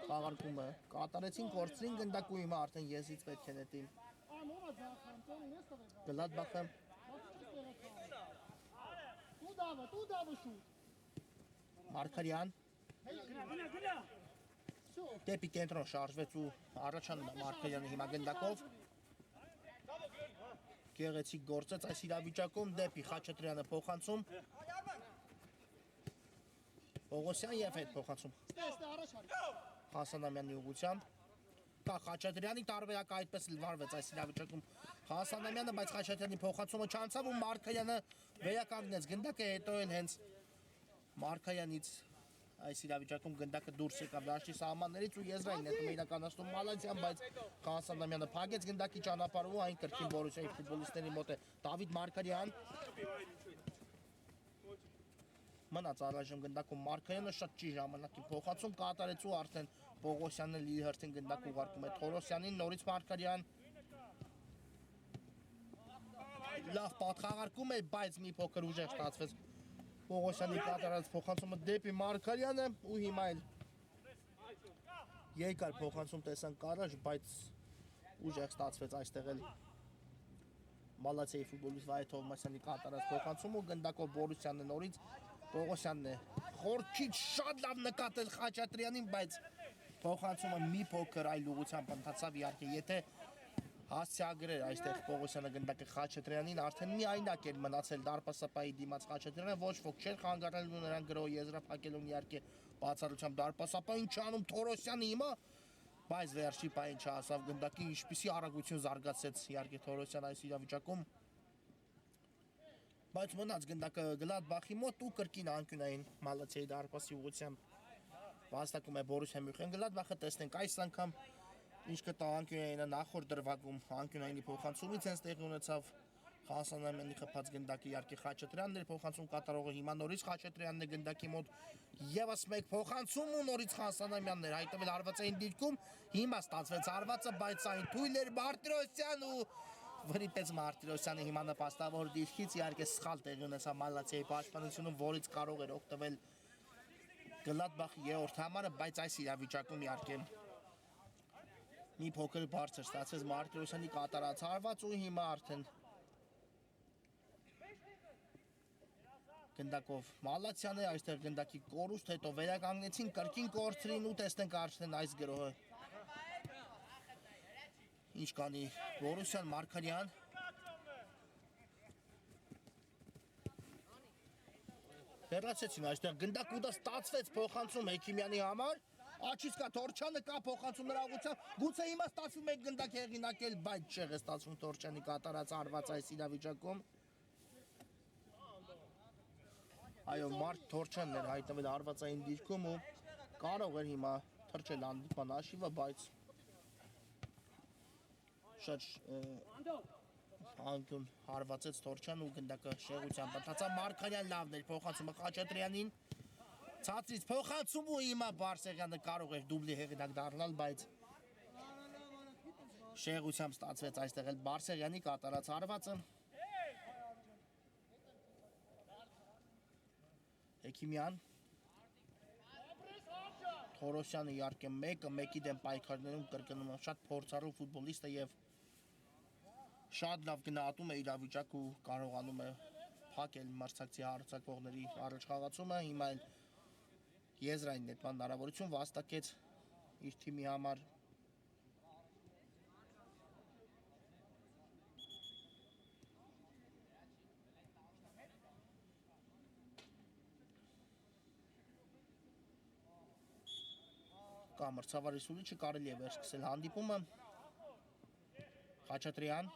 խաղարկումը կատարեցին, կորցրին գնդակու հիմա արդեն եզից պետք է նետին Գլադբախը Մարգարյան դեպի կենտրոն շարժվեց ու առաջանում է Մարգարյանը հիմա գնդակով գեղեցիկ գործեց այս իրավիճակում դեպի Խաչատրյանը փոխանցում Պողոսյան և հետ փոխանցում Հասանամյանի ուղղությամբ կա Խաչատրյանի տարբերակը այդպես վարվեց այս իրավիճակում Հասանամյանը, բայց Խաչատրյանի փոխանցումը չանցավ ու Մարգարյանը վերականգնեց գնդակը հետո էլ հենց Մարգարյանից այս իրավիճակում գնդակը դուրս եկավ դաշտի սահմաններից ու եզրային նետում է իրականացնում Մալացյան, բայց Հասանամյանը փակեց գնդակի ճանապարհը ու այն կրկին Բորուսիայի ֆուտբոլիստների մոտ է Դավիթ Մարգարյան մնաց առայժմ գնդակում Մարգարյանը շատ ճիշտ ժամանակին փոխանցում կատարեց ու արդեն Պողոսյանը լի հերթին գնդակ ուղարկում է Թորոսյանին նորից Մարգարյան լավ պատխաղարկում է, բայց մի փոքր ուժեղ ստացվեց Պողոսյանի կատարած փոխանցումը դեպի Մարգարյանը ու հիմա էլ երկար փոխանցում տեսանք առաջ, բայց ուժեղ ստացվեց այստեղ էլ Մալացիայի ֆուտբոլիստ Վահե Թովմասյանի կատարած փոխանցումը ու գնդակով Բորուսյանը նորից Պողոսյանն է խորքից շատ լավ նկատել Խաչատրյանին, բայց փոխանցումը մի փոքր այլ ուղղությամբ ընթացավ իհարկե, եթե հասցեագրեր այստեղ Պողոսյանը գնդակը Խաչատրյանին արդեն միայնակ էր մնացել դարպասապայի դիմաց Խաչատրյանը ոչ ոք չէր խանգարելու նրան գրող եզրափակելուն իհարկե բացառությամբ դարպասապային չանում Թորոսյանը հիմա բայց վերջի պահին չհասավ գնդակի ինչպիսի արագություն զարգացեց իհարկե Թորոսյան այս իրավիճակում բայց մնաց գնդակը Գլադբախի մոտ ու կրկին անկյունային Մալացիայի դարպասի ուղղությամբ վաստակում է Բորուսիա Մյունխեն-Գլադբախը տեսնենք այս անգամ ինչ կտա անկյունայինը նախորդ դրվագում անկյունայինի փոխանցումից հենց տեղի ունեցավ Հասանամյանի խփած գնդակը իհարկե Խաչատրյանն էր փոխանցում կատարողը հիմա նորից Խաչատրյանն է գնդակի մոտ եւս մեկ փոխանցում ու նորից Հասանամյանն էր հայտնվել հարվածային դիրքում հիմա ստացվեց հարվածը բայց այն թույլ էր Մարտիրոսյան ու վրիպեց Մարտիրոսյանը հիմա նպաստավոր դիրքից իհարկե սխալ տեղի ունեցավ Մալացիայի պաշտպանությունում որից կարող էր օգտվել Գլադբախի երրորդ համարը բայց այս իրավիճակում իհարկե մի փոքր բարձր ստացվեց Մարտիրոսյանի կատարած հարված ու հիմա արդեն գնդակով Մալացյանը այստեղ գնդակի կորուստ հետո վերականգնեցին կրկին կորցրին ու տեսնենք արդեն այս գրոհը ինչ կանի Բորուսյան Մարգարյան վերացեցին այստեղ գնդակ ու դա ստացվեց փոխանցում Հեքիմյանի համար Աչից կա Թորչյանը կա փոխանցում նրա ուղղությամբ գուցե հիմա ստացվում է գնդակ հեղինակել բայց չէ ստացվում Թորչյանի կատարած հարված այս իրավիճակում այո Մարտ Թորչյանն էր հայտնվել հարվածային դիրքում ու կարող էր հիմա թրջել հանդիպան հաշիվը բայց շատ անկյուն հարվածեց Թորչյան ու գնդակը շեղությամբ ընթացավ Մարգարյան լավն էր փոխանցումը Խաչատրյանին Ցածրից փոխանցում ու հիմա Բարսեղյանը կարող էր դուբլի հեղինակ դառնալ, բայց շեղությամբ ստացվեց այստեղ էլ Բարսեղյանի կատարած հարվածը։ Հեքիմյան Թորոսյանը իհարկե մեկի դեմ պայքարներում կրկնում է շատ փորձառու ֆուտբոլիստ է եւ շատ լավ գնահատում է իրավիճակ ու կարողանում է փակել մրցակցի հարցակողների առաջխաղացումը, հիմա էլ եզրային նետման հնարավորություն վաստակեց իր թիմի համար կա մրցավարի սուլիչը կարելի է վերսկսել հանդիպումը Խաչատրյան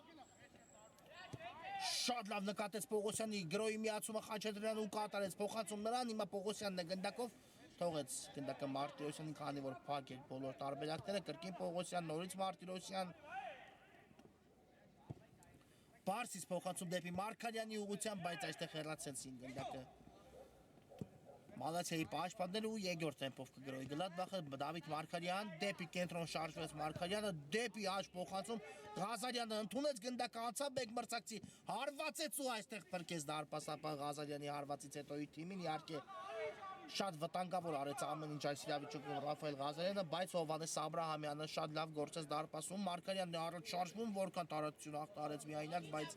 շատ լավ նկատեց Պողոսյանի գրոյի միացումը Խաչատրյանը ու կատարեց փոխանցում նրան հիմա Պողոսյանն է գնդակով թողեց գնդակը Մարտիրոսյանին քանի որ փակ էր բոլոր տարբերակները կրկին Պողոսյան նորից Մարտիրոսյան Բարսից փոխանցում դեպի Մարկարյանի ուղղությամբ, բայց այստեղ հեռացեցին գնդակը։ Մալացիայի պաշտպանները ու երկրորդ տեմպով կգրոյի Գլադբախը Դավիթ Մարկարյան դեպի կենտրոն շարժվեց Մարկարյանը դեպի աջ փոխանցում Ղազարյանը ընդունեց գնդակը անցավ մեկ մրցակցի հարվածեց ու այստեղ փրկեց դարպասապահ Ղազարյանի հարվածից հետո իր թիմին իհարկե շատ վտանգավոր արեց ամեն ինչ այս իրավիճակում Ռաֆայել Ղազարյանը, բայց Հովհաննես Աբրահամյանը շատ լավ գործեց դարպասում, Մարկարյանն է առաջ շարժվում, որքան տարածություն հաղթարեց միայնակ, բայց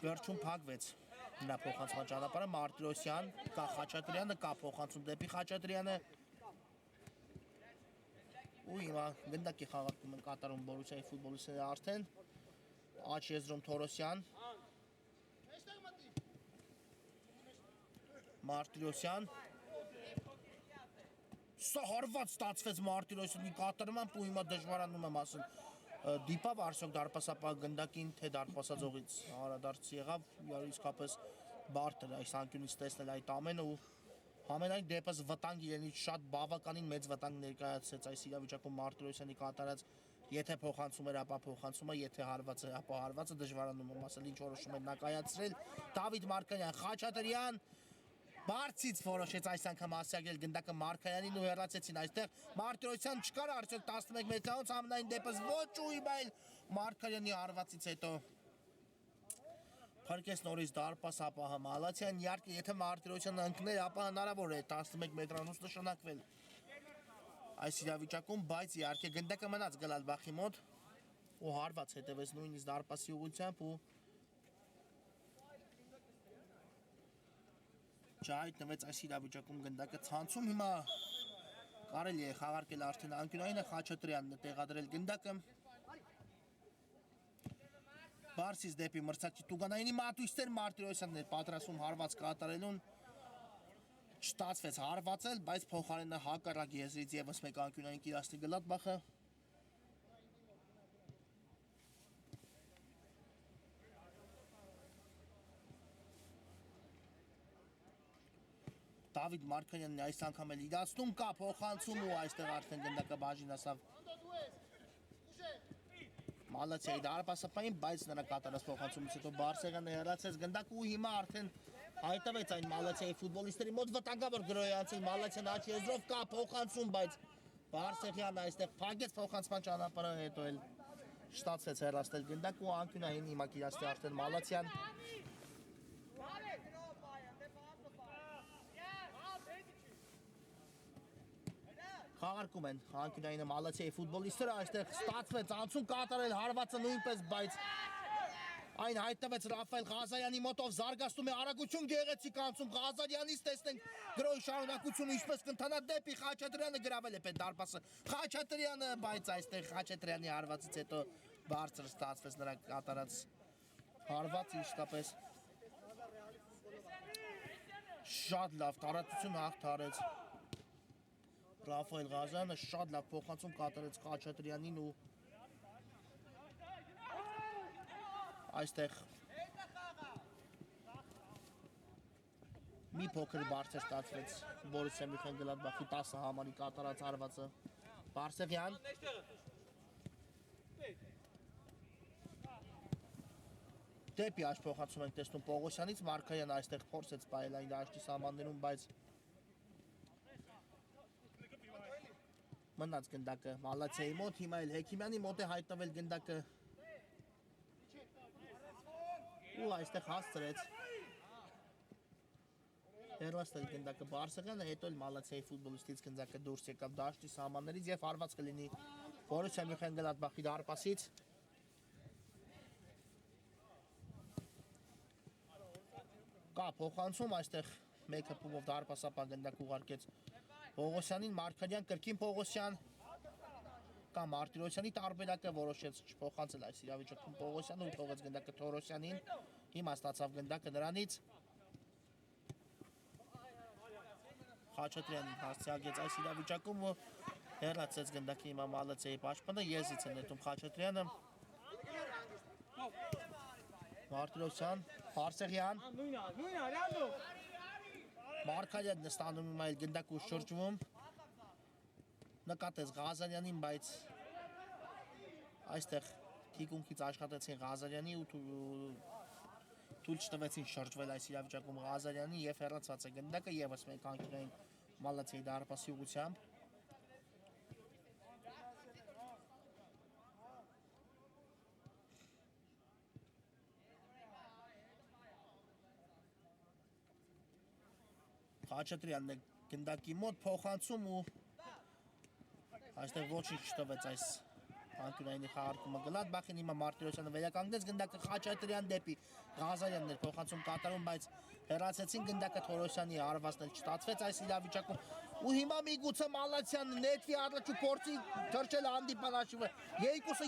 վերջում փակվեց նրա փոխանցման ճանապարհը Մարտիրոսյան, կա Խաչատրյանը, կա փոխանցում դեպի Խաչատրյանը։ Ու հիմա գնդակի խաղարկում են կատարում Բորուսիայի ֆուտբոլիստները արդեն։ Աջ եզրում Թորոսյան Մարտիրոսյան Սա հարված ստացվեց Մարտիրոսյանի կատարմամբ ու հիմա դժվարանում եմ ասել դիպավ Արսոկ դարպասապահ գնդակին թե դարպասաձողից հարադարձ եղավ իսկապես բարդ էր այս անկյունից տեսնել այդ ամենը ու համենայն դեպս վտանգ իրենից շատ բավականին մեծ վտանգ ներկայացրեց այս իրավիճակում Մարտիրոսյանի կատարած եթե փոխանցում էր ապա փոխանցումը եթե հարված էր ապա հարվածը դժվարանում եմ ասել ինչ որոշում են նա կայացրել Դավիթ Մարկարյան Խաչատրյան Բարձից որոշեց այս անգամ հասցեագրել գնդակը Մարկարյանին ու հեռացեցին այստեղ Մարտիրոսյան չկար արդյոք 11 մետրանոց ամենայն դեպս ոչ ու իբայլ Մարկարյանի հարվածից հետո փրկեց նորից դարպասապահը Մալացյան իհարկե եթե Մարտիրոսյանը ընկներ ապա հնարավոր է 11 մետրանոց նշանակվել այս իրավիճակում բայց իհարկե գնդակը մնաց Գլադբախի մոտ ու հարված հետևեց նույնիսկ դարպասի ուղղությամբ ու Չհայտնվեց այս իրավիճակում գնդակը ցանցում հիմա կարելի է խաղարկել արդեն անկյունայինը Խաչատրյանն է տեղադրել գնդակը Բարսից դեպի մրցակցի Տուգանայինի մատույցներ Մարտիրոսյանն էր պատրաստում հարված կատարելուն չստացվեց հարվածել բայց փոխարենը հակառակ եզրից եւս մեկ անկյունային կիրասնի Գլադբախը Դավիթ Մարկարյանն այս անգամ էլ իրացնում կա փոխանցում ու այստեղ արդեն գնդակը բաժին ասավ Մալացիայի դարպասապահին, բայց նրա կատարած փոխանցումից հետո Բարսեղյանը հեռացեց գնդակը ու հիմա արդեն հայտնվեց այն Մալացիայի ֆուտբոլիստերի մոտ վտանգավոր գրոհ է անցել Մալացյան աջ եզրով կա փոխանցում, բայց Բարսեղյանը այստեղ փակեց փոխանցման ճանապարհը հետո էլ ստացվեց հեռացնել գնդակը ու անկյունային հիմա կիրասնի արդեն Մալացյան Խաղարկում են անկյունայինը Մալացիայի ֆուտբոլիստները այստեղ ստացվեց անցում կատարել հարվածը նույնպես բայց այն հայտնվեց Ռաֆայել Ղազարյանի մոտով զարգացնում է արագություն գեղեցիկ անցում Ղազարյանից տեսնենք գրոհի շարունակությունը ինչպես կընթանա դեպի Խաչատրյանը գրավել է պետ դարպասը Խաչատրյանը բայց այստեղ Խաչատրյանի հարվածից հետո բարձր ստացվեց նրա կատարած հարվածը իսկապես շատ լավ տարածություն հաղթարեց Ռաֆայել Ղազարյանը շատ լավ փոխանցում կատարեց Խաչատրյանին ու այստեղ մի փոքր բարձր ստացվեց Բորուսիա Մյունխեն-Գլադբախի 10 համարի կատարած հարվածը Բարսեղյան դեպի աջ փոխանցում ենք տեսնում Պողոսյանից Մարկարյանը այստեղ փորձեց պահել այն դաշտի սահմաններում բայց մնաց գնդակը Մալացիայի մոտ հիմա էլ Հեքիմյանի մոտ է հայտնվել գնդակը ու այստեղ հասցրեց հեռացնել գնդակը Բարսեղյանը հետո էլ Մալացիայի ֆուտբոլիստից գնդակը դուրս եկավ դաշտի սահմաններից եւ հարված կլինի Բորուսիա Մյունխեն-Գլադբախի դարպասից կա փոխանցում այստեղ մեկը փումով դարպասապահ գնդակ ուղարկեց Պողոսյանին Մարկարյան կրկին Պողոսյան կա Մարտիրոսյանի տարբերակը որոշեց չփոխանցել այս իրավիճակում Պողոսյանը ու թողեց գնդակը Թորոսյանին հիմա ստացավ գնդակը նրանից Խաչատրյանին հասցեագրեց այս իրավիճակում ու հեռացեց գնդակի հիմա Մալացիայի պաշտպանը եզրից է նետում Խաչատրյանը Մարտիրոսյան Բարսեղյան Մարկարյանն է ստանում հիմա էլ գնդակը ու շրջվում նկատեց Ղազարյանին, բայց այստեղ թիկունքից աշխատեցին Ղազարյանի ու թույլ չտվեցին շրջվել այս իրավիճակում Ղազարյանի եւ հեռացված է գնդակը եւս մեկ անկյունային Մալացեի դարպասի ուղղությամբ Խաչատրյանն է գնդակի մոտ փոխանցում ու այստեղ ոչինչ չտվեց այս անկյունայինի խաղարկումը Գլադբախին հիմա Մարտիրոսյանը վերականգնեց գնդակը Խաչատրյան դեպի Ղազարյանն էր փոխանցում կատարում բայց հեռացեցին գնդակը Թորոսյանի արվածն էլ չստացվեց այս իրավիճակում ու հիմա միգուցե Մալացյանը նետվի առաջ ու փորձի թրջել հանդիպան հաշիվը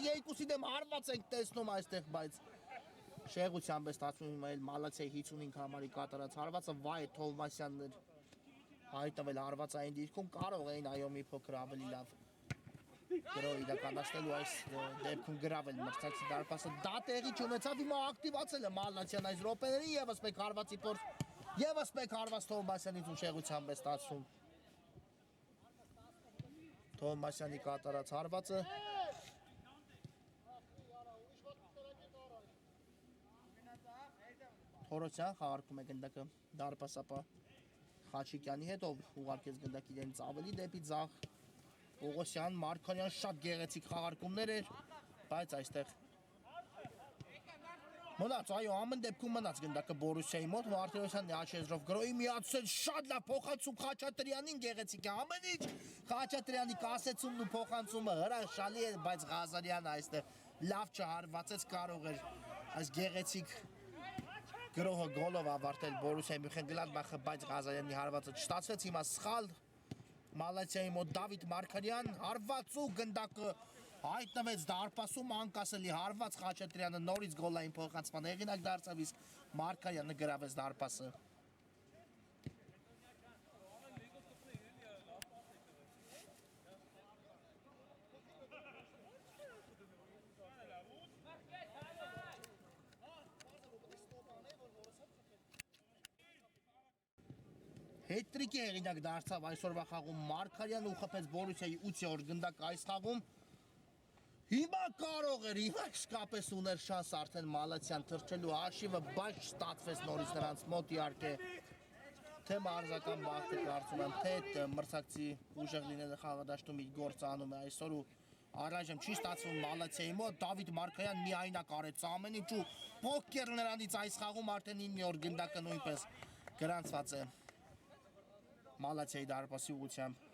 երկուսի դեմ հարված ենք տեսնում այստեղ բայց շեղությամբ է ստացվում հիմա էլ Մալացեի 55 համարի կատարած հարվածը Վայ Թովմասյանն էր հայտնվել հարվածային դիրքում կարող էին այո մի փոքր ավելի լավ գրո իրականացնելու այս դեպքում գրավել մրցակցի դարպասը դա տեղի չունեցավ հիմա ակտիվացել է Մալացյան այս րոպեներին եւս մեկ հարվածի փորձ եւս մեկ հարված Թովմասյանից ու շեղությամբ է ստացվում Թովմասյանի կատարած հարվածը Թորոսյան խաղարկում է գնդակը դարպասապա Խաչիկյանի հետ ով ուղարկեց գնդակի իրենից ավելի դեպի ձախ Պողոսյան, Մարկարյան շատ գեղեցիկ խաղարկումներ էր, բայց այստեղ մնաց, այո, ամեն դեպքում մնաց գնդակը Բորուսիայի մոտ, Մարտիրոսյանն է աչեզրով գրոյի միացել շատ լավ փոխանցում Խաչատրյանին գեղեցիկ է, ամեն ինչ Խաչատրյանի կասեցումն ու փոխանցումը հրաշալի է, բայց Ղազարյանը այստեղ լավ չհարվածեց, կարող էր այս գեղեցիկ գրոհը գոլով ավարտել Բորուսիայի Մյունխեն-Գլադբախը, բայց Ղազարյանի հարվածը չստացվեց, հիմա սխալ Մալացիայի մոտ Դավիթ Մարկարյան հարված ու գնդակը հայտնվեց դարպասում անկասելի հարված Խաչատրյանը նորից գոլային փոխանցման հեղինակ դարձավ իսկ Մարկարյանը գրավեց դարպասը Հետրիկի հեղինակ դարձավ այսօրվա խաղում Մարկարյան ու խփեց Բորուսիայի 8-րդ գնդակ այս խաղում Հիմա կարող էր, հիմա իսկապես ուներ շանս արդեն Մալացյան թրջելու հաշիվը, բայց չստացվեց նորից նրանց մոտ իհարկե թե մարզական բախտը կարծում եմ, թե մրցակցի ուժեղ լինելը խաղադաշտում իր գործը անում է այսօր ու առայժմ չի ստացվում Մալացիայի մոտ, Դավիթ Մարկարյան միայնակ արեց ամեն ինչ ու փոքր նրանից այս խաղում արդեն 9-րդ գնդակը նույնպես գրանցված է Մալացիայի դարպասի ուղղությամբ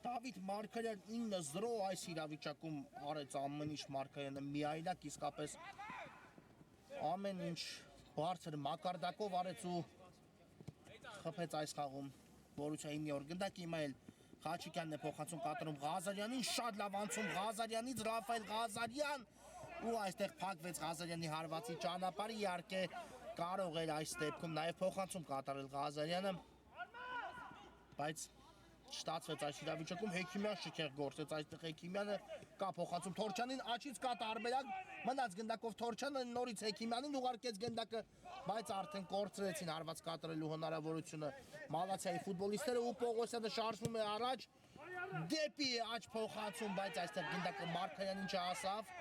Դավիթ Մարկարյան 9-0 այս իրավիճակում արեց ամեն ինչ Մարկարյանը միայնակ իսկապես ամեն ինչ բարձր մակարդակով արեց ու խփեց այս խաղում Բորուսիայի 9-րդ գնդակ հիմա էլ Խաչիկյանն է փոխանցում կատարում Ղազարյանին շատ լավ անցում Ղազարյանից Ռաֆայել Ղազարյան ու այստեղ փակվեց Ղազարյանի հարվածի ճանապարհը իհարկե կարող էր այս դեպքում նաև փոխանցում կատարել Ղազարյանը բայց չստացվեց այս իրավիճակում Հեքիմյան շքեղ գործեց այստեղ Հեքիմյանը կա փոխանցում Թորչյանին աչից կա տարբերակ մնաց գնդակով Թորչյանը նորից Հեքիմյանին ուղարկեց գնդակը բայց արդեն կորցրեցին հարված կատարելու հնարավորությունը Մալացիայի ֆուտբոլիստները ու Պողոսյանը շարժվում է առաջ դեպի աչ փոխանցում բայց այստեղ գնդակը Մարկարյանին չհասավ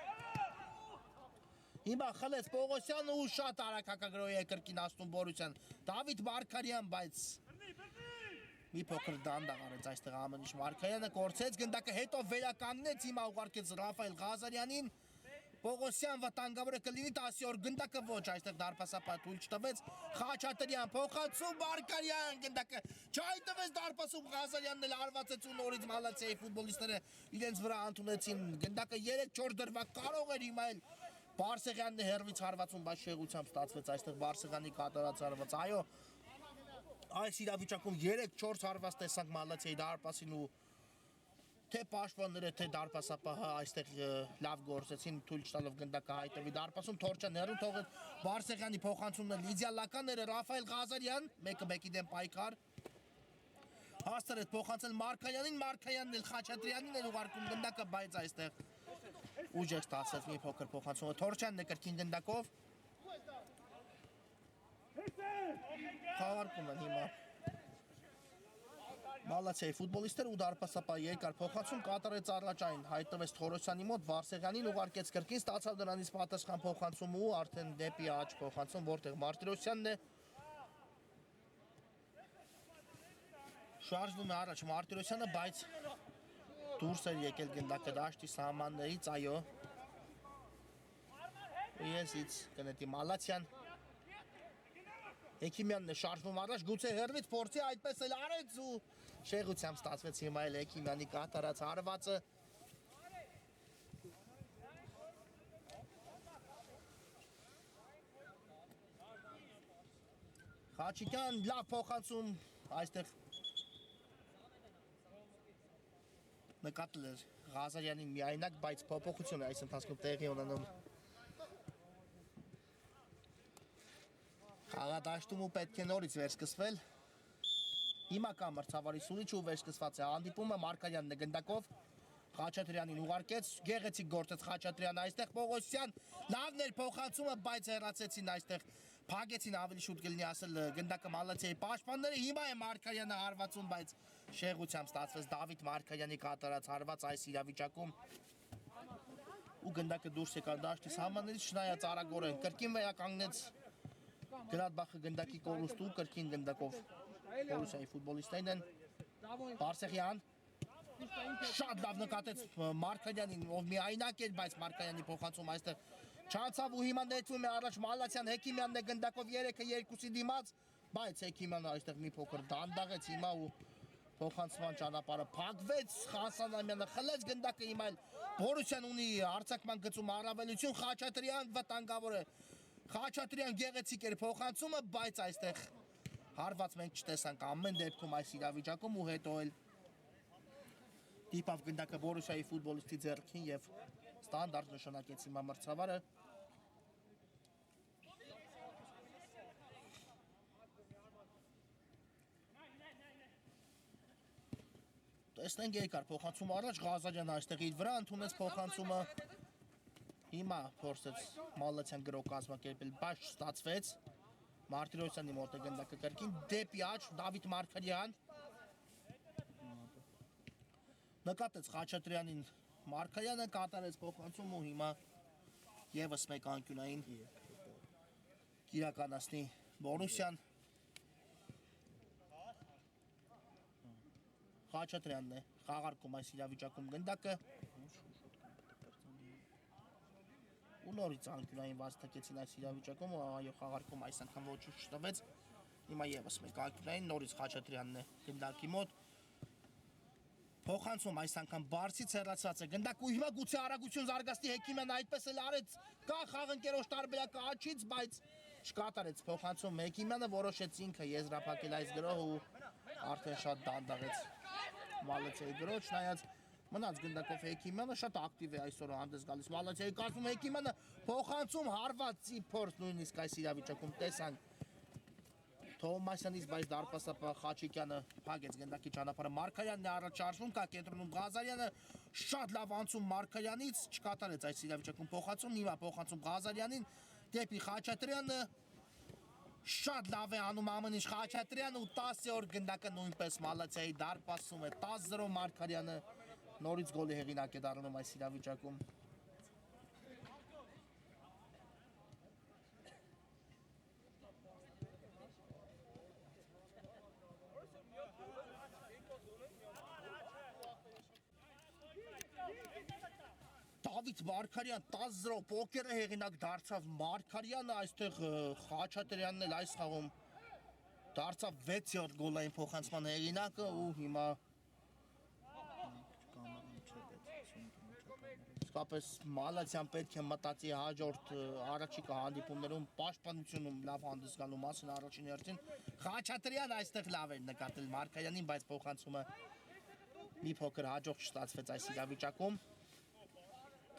Հիմա խլեց Պողոսյանը ու շատ արագ հակագրոհի է կրկին ասում Բորուսյան Դավիթ Մարկարյան բայց մի փոքր դանդաղ արեց այստեղ ամեն ինչ Մարկարյանը կորցեց գնդակը հետո վերականգնեց հիմա ուղարկեց Ռաֆայել Ղազարյանին Պողոսյան վտանգավորը կլինի 10-րդ գնդակը ոչ այստեղ դարպասապահ թույլ չտվեց Խաչատրյան փոխանցում Մարկարյան գնդակը չհայտնվեց դարպասում Ղազարյանն էլ հարվածեց ու նորից Մալացիայի ֆուտբոլիստները իրենց վրա ընդունեցին գնդակը 3-4 դրվագ կարող էր հիմա էլ Բարսեղյանն է հերվից հարվածում բայց շեղությամբ ստացվեց այստեղ Բարսեղյանի կատարած հարված այո Այս իրավիճակում 3-4 հարված տեսանք Մալացիայի դարպասին ու թե պաշտպանները, թե դարպասապահը այստեղ լավ գործեցին թույլ չտալով գնդակը հայտնվի դարպասում Թորչյան հեռու թողեց Բարսեղյանի փոխանցումն էլ իդեալական էր Ռաֆայել Ղազարյան 1-1-ի դեմ պայքար Հաստր է փոխանցել Մարկայանին, Մարկայանն էլ Խաչատրյանին էլ ուղարկում գնդակը, բայց այստեղ ուժեղ ստացվեց մի փոքր փոխանցումը Թորչյանն է կրկին գնդակով խաղարկում են հիմա Մալացիայի ֆուտբոլիստները ու դարպասապահ երկար փոխանցում կատարեց առաջային հայտնվեց Թորոսյանի մոտ Վարսեղյանին ուղարկեց կրկին ստացավ դրանից պատասխան փոխանցում ու արդեն դեպի աջ փոխանցում որտեղ Մարտիրոսյանն է շարժվում է առաջ Մարտիրոսյանը բայց դուրս էր եկել գնդակը դաշտի սահմաններից այո Եսից կնետի Մալացյան Էքիմյանն է շարժվում առաջ, գուցե հեռվից փորձի այդպես էլ արեց ու շեղությամբ ստացվեց հիմա էլ Էքիմյանի կատարած հարվածը Խաչիկյան լավ փոխանցում այստեղ նկատել էր Ղազարյանին միայնակ, բայց փոփոխություն է այս ընթացքում տեղի ունենում Խաղադաշտում ու պետք է նորից վերսկսվել Հիմա կա մրցավարի սունիչ ու վերսկսված է հանդիպումը Մարկարյանն է գնդակով Խաչատրյանին ուղարկեց գեղեցիկ գործեց Խաչատրյանը այստեղ Պողոսյան լավն էր փոխանցումը բայց հեռացեցին այստեղ փագեցին ավելի շուտ կլինի ասել գնդակը Մալացիայի պաշտպանները հիմա է Մարկարյանը հարվածում բայց շեղությամբ ստացվեց Դավիթ Մարկարյանի կատարած հարված այս իրավիճակում ու գնդակը դուրս եկավ դաշտի սահմաններից չնայած արագորեն կրկին վերականգնեց Գլադբախը գնդակի կորուստու կրկին գնդակով Բորուսիայի ֆուտբոլիստներն են Բարսեղյան շատ լավ նկատեց Մարկարյանին ով միայնակ էր բայց Մարկարյանի փոխանցում այստեղ չանցավ ու հիմա ներվում է առաջ Մալացյան Հեկիմյանն է գնդակով 3-2-ի դիմաց բայց Հեկիմյանը այստեղ մի փոքր դանդաղեց հիմա ու փոխանցման ճանապարհը փակվեց Խասանամյանը խլեց գնդակը հիմա էլ Բորուսյան ունի արձակման գծում առավելություն Խաչատրյան վտանգավոր է Խաչատրյան գեղեցիկ էր փոխանցումը, բայց այստեղ հարված մենք չտեսանք ամեն դեպքում այս իրավիճակում ու հետո էլ դիպավ գնդակը Բորուսիայի ֆուտբոլիստի ձեռքին եւ ստանդարտ նշանակեց հիմա մրցավարը Տեսնենք երկար փոխանցումը առաջ Ղազարյանը այստեղ իր վրա ընդունեց փոխանցումը Հիմա փորձեց Մալացյան գրող կազմակերպել, բայց չստացվեց Մարտիրոսյանի մոտ է գնդակը կրկին դեպի աջ Դավիթ Մարկարյան նկատեց Խաչատրյանին Մարկարյանը կատարեց փոխանցում ու հիմա եւս մեկ անկյունային կիրականացնի Բորուսյան Խաչատրյանն է խաղարկում այս իրավիճակում գնդակը ու նորից անկյունային վաստակեցին այս իրավիճակում ու այո խաղարկում այս անգամ ոչինչ չտվեց հիմա եւս մեկ անկյունային նորից Խաչատրյանն է գնդակի մոտ փոխանցում այս անգամ բարձից հեռացած է գնդակ ու հիմա գուցե արագություն զարգացնի Հեկիմյանը այդպես էլ արեց կա խաղընկերոջ տարբերակը աչից բայց չկատարեց փոխանցում Հեկիմյանը որոշեց ինքը եզրափակել այս գրոհը ու արդեն շատ դանդաղեց Մալացիայի գրոհ չնայած Մնաց գնդակով Հեկիմյանը շատ ակտիվ է այսօր հանդես գալիս Մալացիայի կազմում Հեկիմյանը փոխանցում հարվածի փորձ նույնիսկ այս իրավիճակում տեսան Թովմասյանից բայց դարպասապահ Խաչիկյանը փակեց գնդակի ճանապարհը Մարկարյանն է առաջ շարժվում կա կենտրոնում Ղազարյանը շատ լավ անցում Մարկարյանից չկատարեց այս իրավիճակում փոխանցում հիմա փոխանցում Ղազարյանին դեպի Խաչատրյանը Շատ լավ է անում ամեն ինչ Խաչատրյանը ու 10-րդ գնդակը նույնպես Մալացիայի դարպասում է 10-0 Մարկարյանը նորից գոլի հեղինակ է դառնում այս իրավիճակում Դավիթ Մարկարյան 10-0 պոկերը հեղինակ դարձավ Մարկարյանը այստեղ Խաչատրյանն էլ այս խաղում դարձավ 6-րդ գոլային փոխանցման հեղինակը ու հիմա Իսկապես Մալացյան պետք է մտածի հաջորդ առաջիկա հանդիպումներում պաշտպանությունում լավ հանդես գալու մասին առաջին հերթին Խաչատրյան այստեղ լավ էր նկատել Մարկարյանին, բայց փոխանցումը մի փոքր հաջող չստացվեց այս իրավիճակում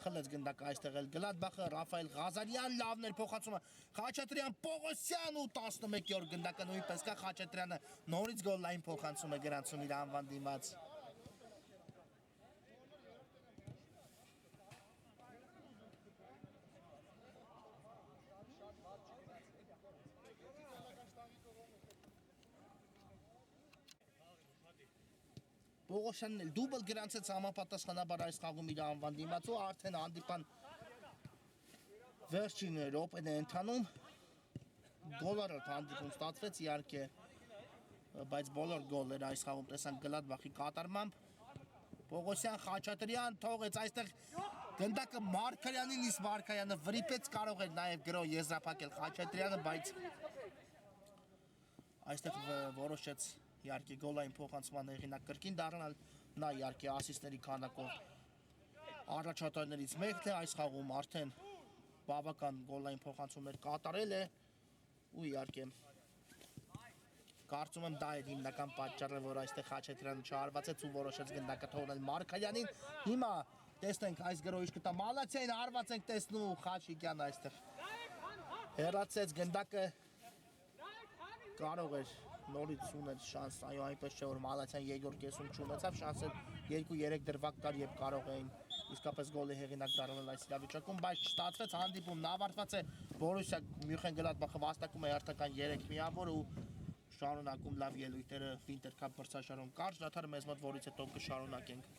Խլեց գնդակը այստեղ էլ Գլադբախը Ռաֆայել Ղազարյան լավն էր փոխանցումը Խաչատրյան Պողոսյան ու 11-րդ գնդակը նույնպես կա Խաչատրյանը նորից գոլային փոխանցում է գրանցում իր անվան դիմաց Պողոսյանն էլ դուբլ գրանցեց համապատասխանաբար այս խաղում իր անվան դիմաց ու արդեն հանդիպան վերջին րոպեն է ընթանում գոլարդ հանդիպում ստացվեց իհարկե բայց բոլոր գոլները այս խաղում տեսանք Գլադբախի կատարմամբ Պողոսյան Խաչատրյան թողեց այստեղ գնդակը Մարգարյանին իսկ Մարգարյանը վրիպեց կարող էր նաև գրո եզրափակել Խաչատրյանը բայց այստեղ որոշեց իհարկե գոլային փոխանցման հեղինակ կրկին դառնալ նա իհարկե ասիստների քանակով առաջատարներից մեկն է այս խաղում արդեն բավական գոլային փոխանցումներ կատարել է ու իհարկե կարծում եմ դա է հիմնական պատճառը որ այստեղ Խաչատրյանը չարվածեց ու որոշեց գնդակը թողնել Մարգարյանին հիմա տեսնենք այս գրո ինչ կտա Մալացյան արված ենք տեսնում Խաչիկյանը այստեղ հեռացեց գնդակը կարող էր նորից ուներ շանս, այո այնպես չէ որ Մալացյան երկրորդ կեսում չունեցավ շանսեր 2-3 դրվագ կար եւ կարող էին իսկապես գոլի հեղինակ դառնալ այս իրավիճակում, բայց չստացվեց հանդիպումն ավարտված է Բորուսիա Մյունխեն-Գլադբախը վաստակում է հերթական 3 միավոր ու շարունակում լավ ելույթները Վինտեր Քափ մրցաշարում կարճ դադար մեզ մոտ որից հետո կշարունակենք